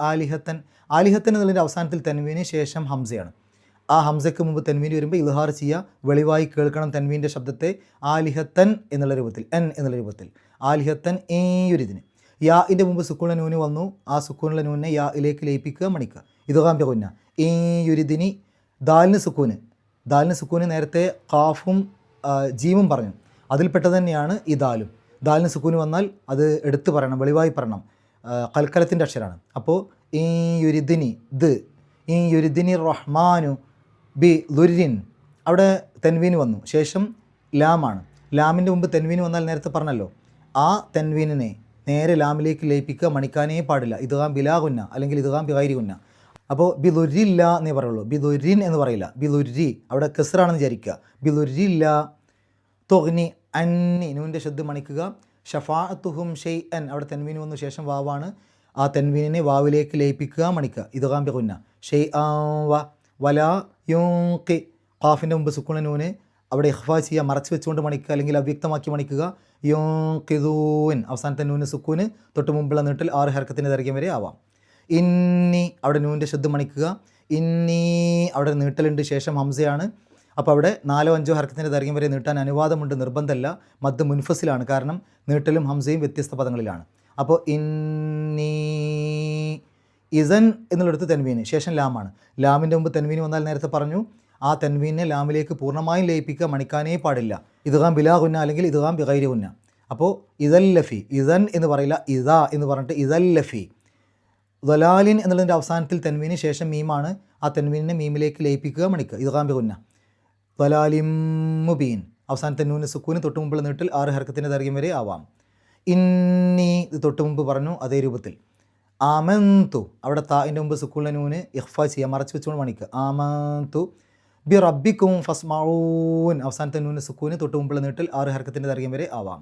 A: ആലിഹത്തൻ, ആലിഹത്തൻ എന്നുള്ളതിൻ്റെ അവസാനത്തിൽ തൻവീന് ശേഷം ഹംസയാണ്. ആ ഹംസയ്ക്ക് മുമ്പ് തൻവീൻ വരുമ്പോൾ ഇൽഹാർ ചെയ്യുക, വെളിവായി കേൾക്കണം തൻവീൻ്റെ ശബ്ദത്തെ. ആലിഹത്തൻ എന്നുള്ള രൂപത്തിൽ, എൻ എന്നുള്ള രൂപത്തിൽ, ആലിഹത്തൻ ഏയൊരിതിന്. യാഇൻ്റെ മുമ്പ് സുക്കൂണ നൂന് വന്നു, ആ സുക്കൂണിലെ നൂനെ യായിലേക്ക് ലയിപ്പിക്കുക, മണിക്കുക, ഇദ്ഗാം ബിഗുന്ന. ഏയൊരിതിന് ദാലിന് സുക്കൂന് നേരത്തെ ഖാഫും ജീമും പറഞ്ഞു, അതിൽപ്പെട്ടത് തന്നെയാണ് ഈ ദാലും. ദാലിന് സുക്കൂന് വന്നാൽ അത് എടുത്ത് പറയണം, വെളിവായി പറയണം, കൽക്കലത്തിൻ്റെ അക്ഷരമാണ്. അപ്പോൾ യുരിദിനി റഹ്മാനു ബി ലുരിൻ, അവിടെ തെൻവീന് വന്നു, ശേഷം ലാമാണ്. ലാമിൻ്റെ മുമ്പ് തെൻവീന് വന്നാൽ നേരത്തെ പറഞ്ഞല്ലോ, ആ തെൻവീനിനെ നേരെ ലാമിലേക്ക് ലയിപ്പിക്കുക, മണിക്കാനേ പാടില്ല. ഇദ്ഗാം ബിലാ ഗുന്ന അല്ലെങ്കിൽ ഇദ്ഗാം ബിഗൈരി ഗുന്ന. അപ്പോൾ ബിലുരില്ല എന്നേ പറയുള്ളൂ, ബിലുരിൻ എന്ന് പറയില്ല. ബിലുരി അവിടെ കെസ്റാണെന്ന് വിചാരിക്കുക. ബിലുരില്ല. തൊഗ്നി അന്നി, നൂൻ്റെ ശബ്ദ മണിക്കുക. ഷഫാഅത്തുഹും ഷൈഅൻ, അവിടെ തെൻവീന് വന്നു, ശേഷം വാവാണ്. ആ തെൻവീനിനെ വാവിലേക്ക് ലയിപ്പിക്കുക, മണിക്കുക, ഇദ്ഗാം ബിഗുന്ന. വലാ യുൻഖി, ഖാഫിൻ്റെ മുമ്പ് സുക്കൂണ നൂന്, അവിടെ ഇഖ്ഫാ ചെയ്യുക, മറച്ചു വെച്ചുകൊണ്ട് മണിക്കുക, അല്ലെങ്കിൽ അവ്യക്തമാക്കി മണിക്കുക. യുൻഖിദൂൻ, അവസാനത്തെ നൂന് സുക്കൂന്, തൊട്ട് മുമ്പുള്ള നീട്ടൽ 6 ഹർക്കത്തിൻ്റെ ദൈർഘ്യം വരെ ആവാം. ഇന്നി, അവിടെ നൂൻ്റെ ശബ്ദം മണിക്കുക. ഇന്നി, അവിടെ നീട്ടലുണ്ട്, ശേഷം ഹംസയാണ്. അപ്പോൾ അവിടെ 4-5 ഹർക്കത്തിൻ്റെ ദൈർഘ്യം വരെ നീട്ടാൻ അനുവാദമുണ്ട്, നിർബന്ധമല്ല. മദ് മുൻഫസിലാണ്, കാരണം നീട്ടലും ഹംസയും വ്യത്യസ്ത പദങ്ങളിലാണ്. അപ്പോൾ ഇന്നി, ഇസൻ എന്നുള്ളിടത്ത് തെൻവീന്, ശേഷം ലാമാണ്. ലാമിൻ്റെ മുമ്പ് തെൻവീന് വന്നാൽ നേരത്തെ പറഞ്ഞു, ആ തെൻവീനെ ലാമിലേക്ക് പൂർണ്ണമായും ലയിപ്പിക്കുക, മണിക്കാനേ പാടില്ല. ഇദ്ഗാം ബിലാ ഗുന്ന അല്ലെങ്കിൽ ഇദ്ഗാം ബിഗൈരി ഗുന്ന. അപ്പോൾ ഇദല്ലഫി, ഇസൻ എന്ന് പറയില്ല, ഇദാ എന്ന് പറഞ്ഞിട്ട് ഇദല്ലഫി. ദലാലിൻ എന്നുള്ളതിൻ്റെ അവസാനത്തിൽ തെൻവീന് ശേഷം മീമാണ്, ആ തെൻവീനിനെ മീമിലേക്ക് ലയിപ്പിക്കുക, മണിക്കുക, ഇദ്ഗാം ബിഗുന്ന. ദലാലിം മുബീൻ, അവസാനത്തെ നൂന് സുക്കൂന്, തൊട്ട് മുമ്പുള്ള നീട്ടൽ 6 ഹർക്കത്തിൻ്റെ ദൈർഘ്യം വരെ ആവാം. ഇന്നി, ഇത് തൊട്ട് മുമ്പ് പറഞ്ഞു, അതേ രൂപത്തിൽ. ആമന്തു, അവിടെ താഇൻ്റെ മുമ്പ് സുക്കൂണിലെ നൂന് ഇഖ്ഫാ ചെയ്യുക, മറച്ചു വെച്ചുകൊണ്ട് മണിക്കുക. ആമന്തു ബി റബ്ബിക്കും ഫസ്മഊൻ. അവസാനത്തെ നൂന് സുക്കൂന് തൊട്ട് മുമ്പുള്ള നീട്ടിൽ 6 ഹർക്കത്തിൻ്റെ ദൈർഘ്യം വരെ ആവാം.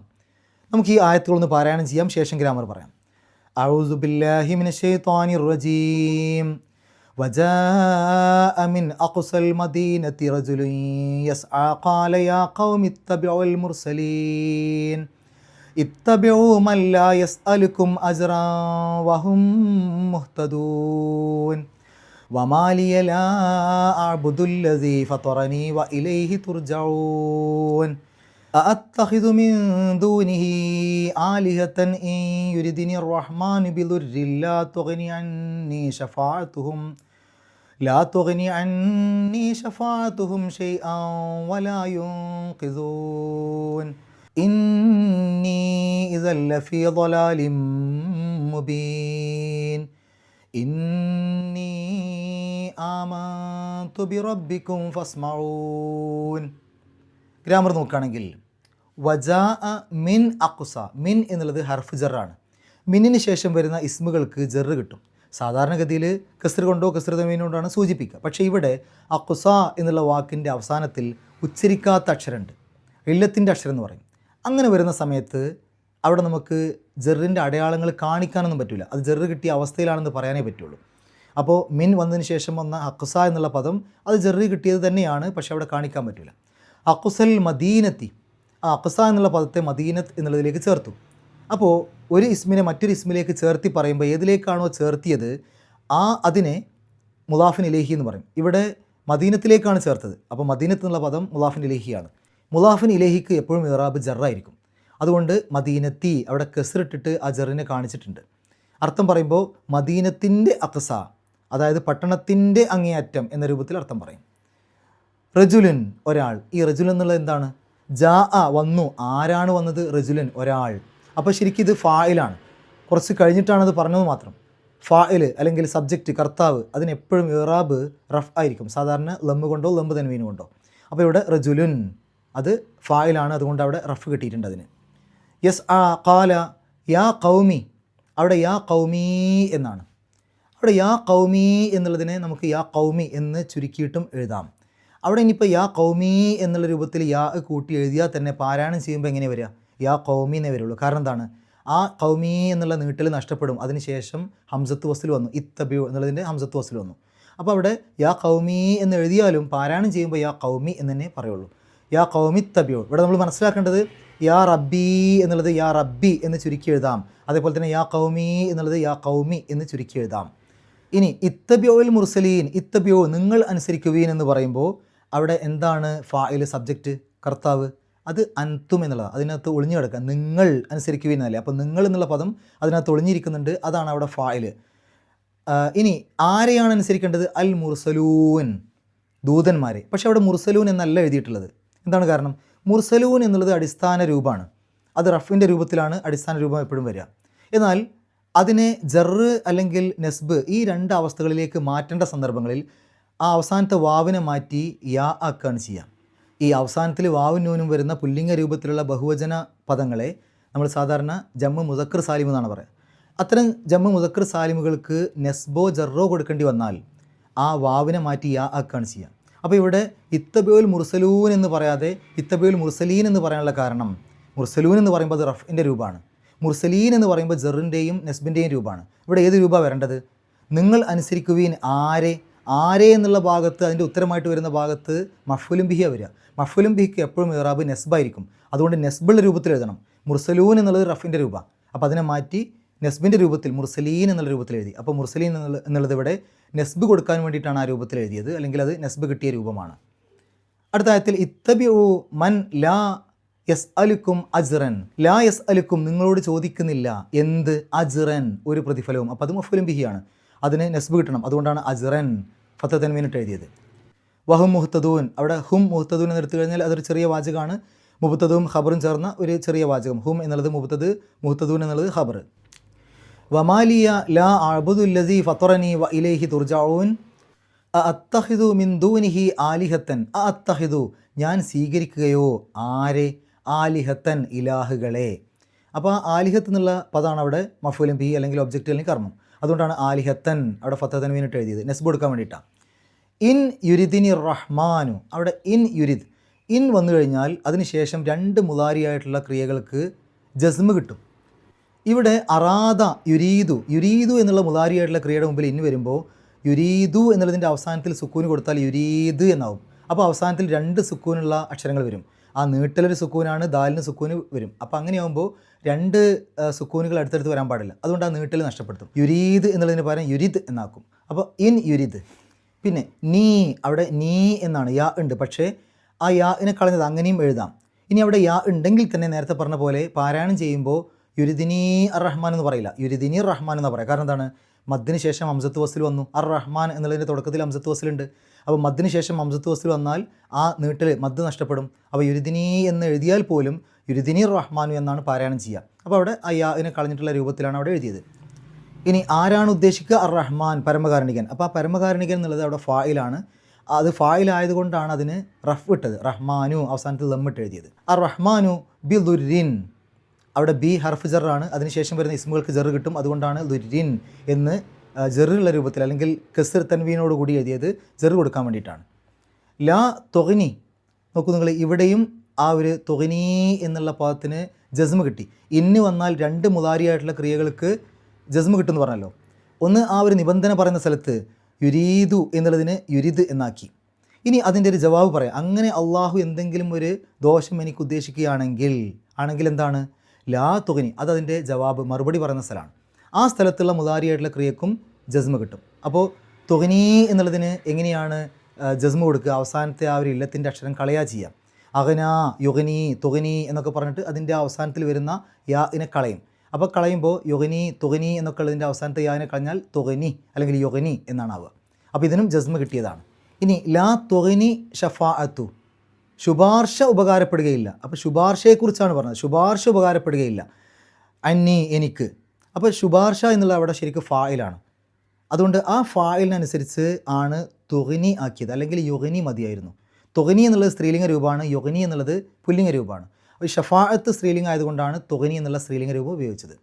A: നമുക്ക് ഈ ആയത്തുകളൊന്ന് പാരായണം ചെയ്യാം, ശേഷം ഗ്രാമർ പറയാം. അഊസു ബില്ലാഹി മിനശ് ശൈത്വാനിർ റജീം. വജാഅ മിൻ അഖ്സൽ മദീനതി റജുലുൻ യസ്ആ ഖാല യാ ഖൗമി ഇത്തബിഉൽ മുർസലീൻ ഇത്തബിഉ മൻ ലാ യസ്അലുക്കും അജ്റാൻ വഹും മുഹ്തദൂൻ വമാ ലിയ ലാ അഅ്ബുദുൽ ലദീ ഫതറനീ വഇലൈഹി തുർജഊൻ അഅത്തഖിദു മിൻ ദൂനിഹി ആലിഹതൻ ഇൻ യുരിദിനി റഹ്മാനു ബിദുർരിൻ ലാ തുഗ്നി അന്നി ശഫാഅതുഹും ശൈഅൻ വലാ യുൻഖിദൂൻ ഇന്നി ഇദൻ ലഫീ ളലാലിൻ മുബീൻ ഇന്നി ആമന്തു ബിറബ്ബിക്കും ഫസ്മഊൻ. ഗ്രാമർ നോക്കുകയാണെങ്കിൽ വജാഅ മിൻ അഖ്സ, മിൻ എന്നുള്ളത് ഹർഫ് ജറാണ്. മിന്നിന് ശേഷം വരുന്ന ഇസ്മുകൾക്ക് ജറ് കിട്ടും. സാധാരണഗതിയിൽ കസ്ർ കൊണ്ടോ കസ്ർ തമീൻ കൊണ്ടാണ് സൂചിപ്പിക്കുക. പക്ഷേ ഇവിടെ അഖ്സ എന്നുള്ള വാക്കിൻ്റെ അവസാനത്തിൽ ഉച്ചരിക്കാത്ത അക്ഷരമുണ്ട്, ഇല്ലത്തിൻ്റെ അക്ഷരം എന്ന് പറയും. അങ്ങനെ വരുന്ന സമയത്ത് അവിടെ നമുക്ക് ജറിൻ്റെ അടയാളങ്ങൾ കാണിക്കാനൊന്നും പറ്റില്ല. അത് ജറ് കിട്ടിയ അവസ്ഥയിലാണെന്ന് പറയാനേ പറ്റുള്ളൂ. അപ്പോൾ മിൻ വന്നതിന് ശേഷം വന്ന അഖ്സ എന്നുള്ള പദം അത് ജറ് കിട്ടിയത് തന്നെയാണ്, പക്ഷേ അവിടെ കാണിക്കാൻ പറ്റില്ല. അഖ്സൽ മദീനത്തി, ആ അഖ്സ എന്നുള്ള പദത്തെ മദീനത്ത് എന്നുള്ളതിലേക്ക് ചേർത്തു. അപ്പോൾ ഒരു ഇസ്മിനെ മറ്റൊരു ഇസ്മിലേക്ക് ചേർത്തി പറയുമ്പോൾ ഏതിലേക്കാണോ ചേർത്തിയത് അതിനെ മുലാഫിൻ ഇലൈഹി എന്ന് പറയും. ഇവിടെ മദീനത്തിലേക്കാണ് ചേർത്തത്, അപ്പോൾ മദീനത്ത് എന്നുള്ള പദം മുലാഫിൻ ഇലൈഹിയാണ്. മുലാഫിൻ ഇലൈഹിക്ക് എപ്പോഴും ഇറാബ് ജറായിരിക്കും. അതുകൊണ്ട് മദീനത്തി അവിടെ കെസ്റിട്ടിട്ട് ആ ജറിനെ കാണിച്ചിട്ടുണ്ട്. അർത്ഥം പറയുമ്പോൾ മദീനത്തിൻ്റെ അഖ്സ, അതായത് പട്ടണത്തിൻ്റെ അങ്ങേയറ്റം എന്ന രൂപത്തിൽ അർത്ഥം പറയും. റജുലുൻ ഒരാൾ. ഈ റജുൽ എന്നുള്ളത് എന്താണ്? ജാ വന്നു. ആരാണ് വന്നത്? റജുലുൻ ഒരാൾ. അപ്പോൾ ശരിക്കും ഇത് ഫായിലാണ്, കുറച്ച് കഴിഞ്ഞിട്ടാണത് പറഞ്ഞത് മാത്രം. ഫായിൽ അല്ലെങ്കിൽ സബ്ജക്റ്റ് കർത്താവ്, അതിനെപ്പോഴും ഇറാബ് റഫ് ആയിരിക്കും, സാധാരണ ലംബ് കൊണ്ടോ ലംബ് തൻവീൻ കൊണ്ടോ. അപ്പോൾ ഇവിടെ റജുലുൻ അത് ഫായിലാണ്, അതുകൊണ്ട് അവിടെ റഫ് കിട്ടിയിട്ടുണ്ട് അതിന്. യസ് ഖാല യാ ഖൗമി, അവിടെ യാ ഖൗമി എന്നാണ്. അവിടെ യാ ഖൗമി എന്നുള്ളതിനെ നമുക്ക് യാ ഖൗമി എന്ന് ചുരുക്കിയിട്ടും എഴുതാം. അവിടെ ഇനിയിപ്പോൾ യാ ഖൗമി എന്നുള്ള രൂപത്തിൽ യാ കൂട്ടി എഴുതിയാൽ തന്നെ പാരായണം ചെയ്യുമ്പോൾ എങ്ങനെ വരിക? യാ ഖൗമി എന്നേ വരുള്ളൂ. കാരണം എന്താണ്? ആ ഖൗമി എന്നുള്ള നീട്ടൽ നഷ്ടപ്പെടും. അതിനുശേഷം ഹംസത്ത് വസ്ൽ വന്നു, ഇത്തബിഉ എന്നുള്ളതിൻ്റെ ഹംസത്ത് വസ്ൽ വന്നു. അപ്പോൾ അവിടെ യാ ഖൗമി എന്ന് എഴുതിയാലും പാരായണം ചെയ്യുമ്പോൾ യാ ഖൗമി എന്ന് തന്നെ പറയുള്ളൂ. യാ ഖൗമി ഇത്തബിഉ. ഇവിടെ നമ്മൾ മനസ്സിലാക്കേണ്ടത് യാ റബ്ബി എന്നുള്ളത് യാ റബ്ബി എന്ന് ചുരുക്കി എഴുതാം. അതേപോലെ തന്നെ യാ ഖൗമി എന്നുള്ളത് യാ ഖൗമി എന്ന് ചുരുക്കി എഴുതാം. ഇനി ഇത്തബിഉൽ മുർസലീൻ, ഇത്തബിഉ നിങ്ങൾ അനുസരിക്കുവീൻ എന്ന് പറയുമ്പോൾ അവിടെ എന്താണ് ഫായിൽ? സബ്ജക്റ്റ് കർത്താവ്, അത് അൻതും എന്നുള്ളത് അതിനകത്ത് ഒളിഞ്ഞു കിടക്കുക. നിങ്ങൾ അനുസരിക്കുവീൻ എന്നല്ലേ, അപ്പോൾ നിങ്ങൾ എന്നുള്ള പദം അതിനകത്ത് ഒളിഞ്ഞിരിക്കുന്നുണ്ട്, അതാണ് അവിടെ ഫായിൽ. ഇനി ആരെയാണ് അനുസരിക്കേണ്ടത്? അൽ മുർസലൂൻ, ദൂതന്മാരെ. പക്ഷേ അവിടെ മുർസലൂൻ എന്നല്ല എഴുതിയിട്ടുള്ളത്. എന്താണ് കാരണം? മുർസലൂൻ എന്നുള്ളത് അടിസ്ഥാന രൂപമാണ്, അത് റഫിൻ്റെ രൂപത്തിലാണ് അടിസ്ഥാന രൂപം എപ്പോഴും വരിക. എന്നാൽ അതിനെ ജറ് അല്ലെങ്കിൽ നെസ്ബ് ഈ രണ്ട് അവസ്ഥകളിലേക്ക് മാറ്റേണ്ട സന്ദർഭങ്ങളിൽ ആ അവസാനത്തെ വാവിനെ മാറ്റി യാ ആക്കുകയാണ് ചെയ്യുക. ഈ അവസാനത്തിൽ വാവും നൂനും വരുന്ന പുല്ലിംഗ രൂപത്തിലുള്ള ബഹുവചന പദങ്ങളെ നമ്മൾ സാധാരണ ജമ്മു മുദക്കർ സാലിം എന്നാണ് പറയുക. അത്തരം ജമ്മു മുദക്കർ സാലിമുകൾക്ക് നെസ്ബോ ജറോ കൊടുക്കേണ്ടി വന്നാൽ ആ വാവിനെ മാറ്റി യാ ആക്കുകയാണ് ചെയ്യുക. അപ്പോൾ ഇവിടെ ഇത്തബിഉൽ മുർസലൂൻ എന്ന് പറയാതെ ഇത്തബിഉൽ മുർസലീൻ എന്ന് പറയാനുള്ള കാരണം, മുർസലൂൻ എന്ന് പറയുമ്പോൾ അത് റഫിൻ്റെ രൂപമാണ്, മുർസലീൻ എന്ന് പറയുമ്പോൾ ജറിൻ്റെയും നെസ്ബിൻ്റെയും രൂപമാണ്. ഇവിടെ ഏത് രൂപ വരേണ്ടത്? നിങ്ങൾ അനുസരിക്കുവീൻ ആരെ, ആരെ എന്നുള്ള ഭാഗത്ത് അതിൻ്റെ ഉത്തരമായിട്ട് വരുന്ന ഭാഗത്ത് മഫ്ഉലും ബിഹിയാ വരിക. മഫ്ഉലും ബിഹിക്ക് എപ്പോഴും ഇറാബ് നെസ്ബായിരിക്കും. അതുകൊണ്ട് നെസ്ബുള്ള രൂപത്തിൽ എഴുതണം. മുർസലൂൻ എന്നുള്ളത് റഫിൻ്റെ രൂപ, അപ്പോൾ അതിനെ മാറ്റി നെസ്ബിൻ്റെ രൂപത്തിൽ മുർസലീൻ എന്നുള്ള രൂപത്തിൽ എഴുതി. അപ്പോൾ മുർസലീൻ എന്നുള്ളത് ഇവിടെ നെസ്ബ് കൊടുക്കാൻ വേണ്ടിയിട്ടാണ് ആ രൂപത്തിൽ എഴുതിയത്, അല്ലെങ്കിൽ അത് നെസ്ബ് കിട്ടിയ രൂപമാണ്. അടുത്ത ആയത്തിൽ ഇത്തബിഉ മൻ ലാ യസ് അലുക്കും അജ്റൻ, ലാ യസ് അലുക്കും നിങ്ങളോട് ചോദിക്കുന്നില്ല എന്ത്, അജ്റൻ ഒരു പ്രതിഫലവും. അപ്പോൾ അത് മഫ്ഉലും ബിഹിയാണ്, അതിന് നെസ്ബ് കിട്ടണം, അതുകൊണ്ടാണ് അജ്റൻ ഫത്ത തൻവീനിട്ട് എഴുതിയത്. വഹും മുഹ്തദൂൻ, അവിടെ ഹും മുഹ്തദൂൻ എന്ന് എടുത്തു കഴിഞ്ഞാൽ അതൊരു ചെറിയ വാചകമാണ്, മുബ്തദും ഖബറും ചേർന്ന ഒരു ചെറിയ വാചകം. ഹും എന്നുള്ളത് മുബ്തദ്, മുഹ്തദൂൻ എന്നുള്ളത് ഖബർ. വമാലിയ ലാ അഅ്ബുദുല്ലദീ ഫത്തറനി വ ഇലൈഹി തുർജഊൻ അഅത്തഖിദു മിൻ ദൂനിഹി ആലിഹത്തൻ, അഅത്തഖിദു ഞാൻ സ്വീകരിക്കുകയോ, ആരെ, ആലിഹത്തൻ ഇലാഹുകളെ. അപ്പോൾ ആലിഹത്ത് എന്നുള്ള പദമാണ് അവിടെ മഫ്ഊലും ബിഹി അല്ലെങ്കിൽ ഒബ്ജക്റ്റ് അല്ലെങ്കിൽ കർമ്മം, അതുകൊണ്ടാണ് ആലിഹത്തൻ അവിടെ ഫത്ത തൻവീനിട്ട് എഴുതിയത്, നെസ്ബ് കൊടുക്കാൻ വേണ്ടിയിട്ടാണ്. ഇൻ യുരിദിനി റഹ്മാനു, അവിടെ ഇൻ യുരിദ്, ഇൻ വന്നു കഴിഞ്ഞാൽ അതിനുശേഷം രണ്ട് മുലാരിയായിട്ടുള്ള ക്രിയകൾക്ക് ജസ്മ് കിട്ടും. ഇവിടെ അറാദ യുരീദു, യുരീദു എന്നുള്ള മുലാരിയായിട്ടുള്ള ക്രിയയുടെ മുമ്പിൽ ഇൻ വരുമ്പോൾ യുരീദു എന്നുള്ളതിൻ്റെ അവസാനത്തിൽ സുക്കൂന് കൊടുത്താൽ യുരീദ് എന്നാവും. അപ്പോൾ അവസാനത്തിൽ രണ്ട് സുക്കൂനുള്ള അക്ഷരങ്ങൾ വരും. ആ നീട്ടലൊരു സുക്കൂനാണ്, ദാലിന് സുക്കൂന് വരും. അപ്പോൾ അങ്ങനെയാകുമ്പോൾ രണ്ട് സുക്കൂനുകൾ അടുത്തടുത്ത് വരാൻ പാടില്ല. അതുകൊണ്ട് ആ നീട്ടൽ നഷ്ടപ്പെടുത്തും. യുരീദ് എന്നുള്ളതിന് പകരം യുരിദ് എന്നാക്കും. അപ്പോൾ ഇൻ യുരിദ്. പിന്നെ നീ, അവിടെ നീ എന്നാണ്, യാ ഉണ്ട്, പക്ഷേ ആ യാഇനെ കളഞ്ഞത് അങ്ങനെയും എഴുതാം. ഇനി അവിടെ യാ ഉണ്ടെങ്കിൽ തന്നെ നേരത്തെ പറഞ്ഞ പോലെ പാരായണം ചെയ്യുമ്പോൾ യുരിദിനി അർ റഹ്മാൻ എന്ന് പറയില്ല, യുരിദിനി റഹ്മാൻ എന്ന് പറയാം. കാരണം എന്താണ്? മദ്ദിന് ശേഷം ഹംസത്ത് വസ്ൽ വന്നു. അർ റഹ്മാൻ എന്നുള്ളതിൻ്റെ തുടക്കത്തിൽ ഹംസത്ത് വസ്ലുണ്ട്. അപ്പോൾ മദ്ദിന് ശേഷം ഹംസത്ത് വസ്ൽ വന്നാൽ ആ നീട്ടൽ മദ് നഷ്ടപ്പെടും. അപ്പോൾ യുരിദിനി എന്ന് എഴുതിയാൽ പോലും യുരിദിനി റഹ്മാനു എന്നാണ് പാരായണം ചെയ്യുക. അപ്പോൾ അവിടെ ആ യാഇനെ കളഞ്ഞിട്ടുള്ള രൂപത്തിലാണ് അവിടെ എഴുതിയത്. ഇനി ആരാണ് ഉദ്ദേശിക്കുക? അർ റഹ്മാൻ, പരമകാരുണികൻ. അപ്പോൾ ആ പരമകാരുണികൻ എന്നുള്ളത് അവിടെ ഫായിലാണ്. അത് ഫായിലായതുകൊണ്ടാണ് അതിന് റഫ് ഇട്ടത്. റഹ്മാനു അവസാനത്തിൽ ദമ്മിട്ട് എഴുതിയത്. അർ റഹ്മാനു ബി ദുരിൻ, അവിടെ ബി ഹർഫ് ജറാണ്, അതിനുശേഷം വരുന്ന ഇസ്മുകൾക്ക് ജറ് കിട്ടും. അതുകൊണ്ടാണ് ദുരിൻ എന്ന് ജറുള്ള രൂപത്തിൽ അല്ലെങ്കിൽ കസ്ർ തൻവീനോട് കൂടി എഴുതിയത് ജറ് കൊടുക്കാൻ വേണ്ടിയിട്ടാണ്. ലാ തൊഗനി, നോക്കൂ നിങ്ങൾ, ഇവിടെയും ആ ഒരു തൊഗനി എന്നുള്ള പദത്തിന് ജസ്മ് കിട്ടി. ഇന്ന് വന്നാൽ രണ്ട് മുലാരിയായിട്ടുള്ള ക്രിയകൾക്ക് ജസ്മ് കിട്ടുമെന്ന് പറഞ്ഞല്ലോ. ഒന്ന് ആ ഒരു നിബന്ധന പറയുന്ന സ്ഥലത്ത് യുരീദു എന്നുള്ളതിന് യുരിദ് എന്നാക്കി. ഇനി അതിൻ്റെ ഒരു ജവാബ് പറയാം. അങ്ങനെ അള്ളാഹു എന്തെങ്കിലും ഒരു ദോഷം എനിക്ക് ഉദ്ദേശിക്കുകയാണെങ്കിൽ എന്താണ്? ലാ തുഗനി, അതതിൻ്റെ ജവാബ്, മറുപടി പറയുന്ന സ്ഥലമാണ്. ആ സ്ഥലത്തുള്ള മുലാരിയായിട്ടുള്ള ക്രിയക്കും ജസ്മ് കിട്ടും. അപ്പോൾ തുഗനി എന്നുള്ളതിന് എങ്ങനെയാണ് ജസ്മ് കൊടുക്കുക? അവസാനത്തെ ആ ഒരു ഇല്ലത്തിൻ്റെ അക്ഷരം കളയാ ചെയ്യാം. അഗന, യുഗനി, തുഗനി എന്നൊക്കെ പറഞ്ഞിട്ട് അതിൻ്റെ അവസാനത്തിൽ വരുന്ന യാഇനെ കളയും. അപ്പോൾ കളയുമ്പോൾ യുഗനി, തുഗനി എന്നൊക്കെ ഉള്ളതിൻ്റെ അവസാനത്തെ യാഇനെ കളഞ്ഞാൽ തുഗനി അല്ലെങ്കിൽ യുഗനി എന്നാണ് ആവുക. അപ്പോൾ ഇതിനും ജസ്മ് കിട്ടിയതാണ്. ഇനി ലാ തുഗനി ഷഫാഅത്തു, ശുപാർശ ഉപകാരപ്പെടുകയില്ല. അപ്പോൾ ശുപാർശയെക്കുറിച്ചാണ് പറഞ്ഞത്. ശുപാർശ ഉപകാരപ്പെടുകയില്ല. അന്നി, എനിക്ക്. അപ്പോൾ ശുപാർശ എന്നുള്ള അവിടെ ശരിക്കും ഫായിലാണ്. അതുകൊണ്ട് ആ ഫായിലിനനുസരിച്ച് ആണ് തുഗനി ആക്കിയത്, അല്ലെങ്കിൽ യുഗനി മതിയായിരുന്നു. തുഗനി എന്നുള്ളത് സ്ത്രീലിംഗ രൂപമാണ്, യുഗനി എന്നുള്ളത് പുല്ലിംഗ രൂപമാണ്. അപ്പോൾ ഷഫാഅത്ത് സ്ത്രീലിംഗം ആയതുകൊണ്ടാണ് തുഗനി എന്നുള്ള സ്ത്രീലിംഗ രൂപം ഉപയോഗിച്ചത്.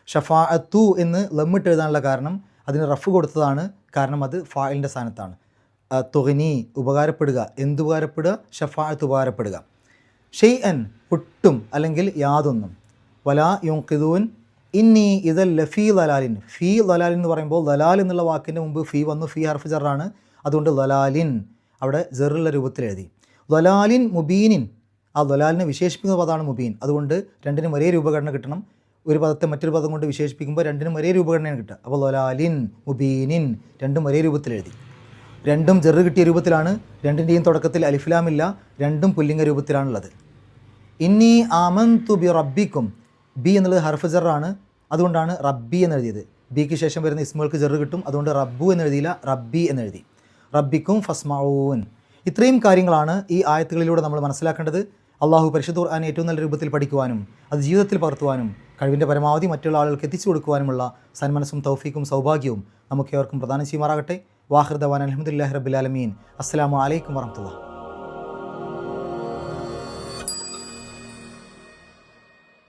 A: ഷഫാഅത്തു എന്ന് ലമ്മിട്ട് എഴുതാനുള്ള കാരണം അതിന് റഫ് കൊടുത്തതാണ്. കാരണം അത് ഫായിലിൻ്റെ സ്ഥാനത്താണ്. തുഗനി ഉപകാരപ്പെടുക, എന്തുപകാരപ്പെടുക? ഷഫാഅത്ത് ഉപകാരപ്പെടുക. ഷെയ്അൻ ഒട്ടും അല്ലെങ്കിൽ യാതൊന്നും. വലാ യുൻഖിദൂൻ ഇന്നി ഇദൽ ലഫീ ദലാലിൻ. ഫീ ദലാലിൻ എന്ന് പറയുമ്പോൾ ദലാൽ എന്നുള്ള വാക്കിൻ്റെ മുമ്പ് ഫീ വന്നു, ഫീ ഹർഫ് ജറാണ്. അതുകൊണ്ട് ദലാലിൻ അവിടെ ജറുള്ള രൂപത്തിൽ എഴുതി. ദലാലിൻ മുബീനിൻ, ആ ദലാലിനെ വിശേഷിപ്പിക്കുന്ന പദമാണ് മുബീൻ. അതുകൊണ്ട് രണ്ടിനും ഒരേ രൂപഘടന കിട്ടണം. ഒരു പദത്തെ മറ്റൊരു പദം കൊണ്ട് വിശേഷിപ്പിക്കുമ്പോൾ രണ്ടിനും ഒരേ രൂപഘടനയാണ് കിട്ടുക. അപ്പോൾ ദലാലിൻ മുബീനിൻ രണ്ടും ഒരേ രൂപത്തിൽ എഴുതി. രണ്ടും ജറ് കിട്ടിയ രൂപത്തിലാണ്. രണ്ടിൻ്റെയും തുടക്കത്തിൽ അലിഫ്ലാമില്ല. രണ്ടും പുല്ലിംഗ രൂപത്തിലാണുള്ളത്. ഇന്നി ആമന്തു ബി റബ്ബിക്കും, ബി എന്നുള്ളത് ഹർഫ് ജറാണ്. അതുകൊണ്ടാണ് റബ്ബി എന്നെഴുതിയത്. ബിക്ക് ശേഷം വരുന്ന ഇസ്മുകൾക്ക് ജറ് കിട്ടും. അതുകൊണ്ട് റബ്ബു എന്നെഴുതിയില്ല, റബ്ബി എന്നെഴുതി. റബ്ബിക്കും ഫസ്മഊൻ. ഇത്രയും കാര്യങ്ങളാണ് ഈ ആയത്തുകളിലൂടെ നമ്മൾ മനസ്സിലാക്കേണ്ടത്. അള്ളാഹു പരിശുദ്ധ ഖുർആൻ ഏറ്റവും നല്ല രൂപത്തിൽ പഠിക്കുവാനും അത് ജീവിതത്തിൽ പകർത്തുവാനും കഴിവിൻ്റെ പരമാവധി മറ്റുള്ള ആളുകൾക്ക് എത്തിച്ചു കൊടുക്കുവാനുമുള്ള സന്മനസ്സും തൗഫീക്കും സൗഭാഗ്യവും നമുക്കേവർക്കും പ്രദാനം ചെയ്യുമാറാകട്ടെ. വാഹിർ ദവാൻ അൽഹംദുലില്ലാഹി റബ്ബിൽ ആലമീൻ. അസ്സലാമു അലൈക്കും വറഹ്മത്തുള്ളാഹി.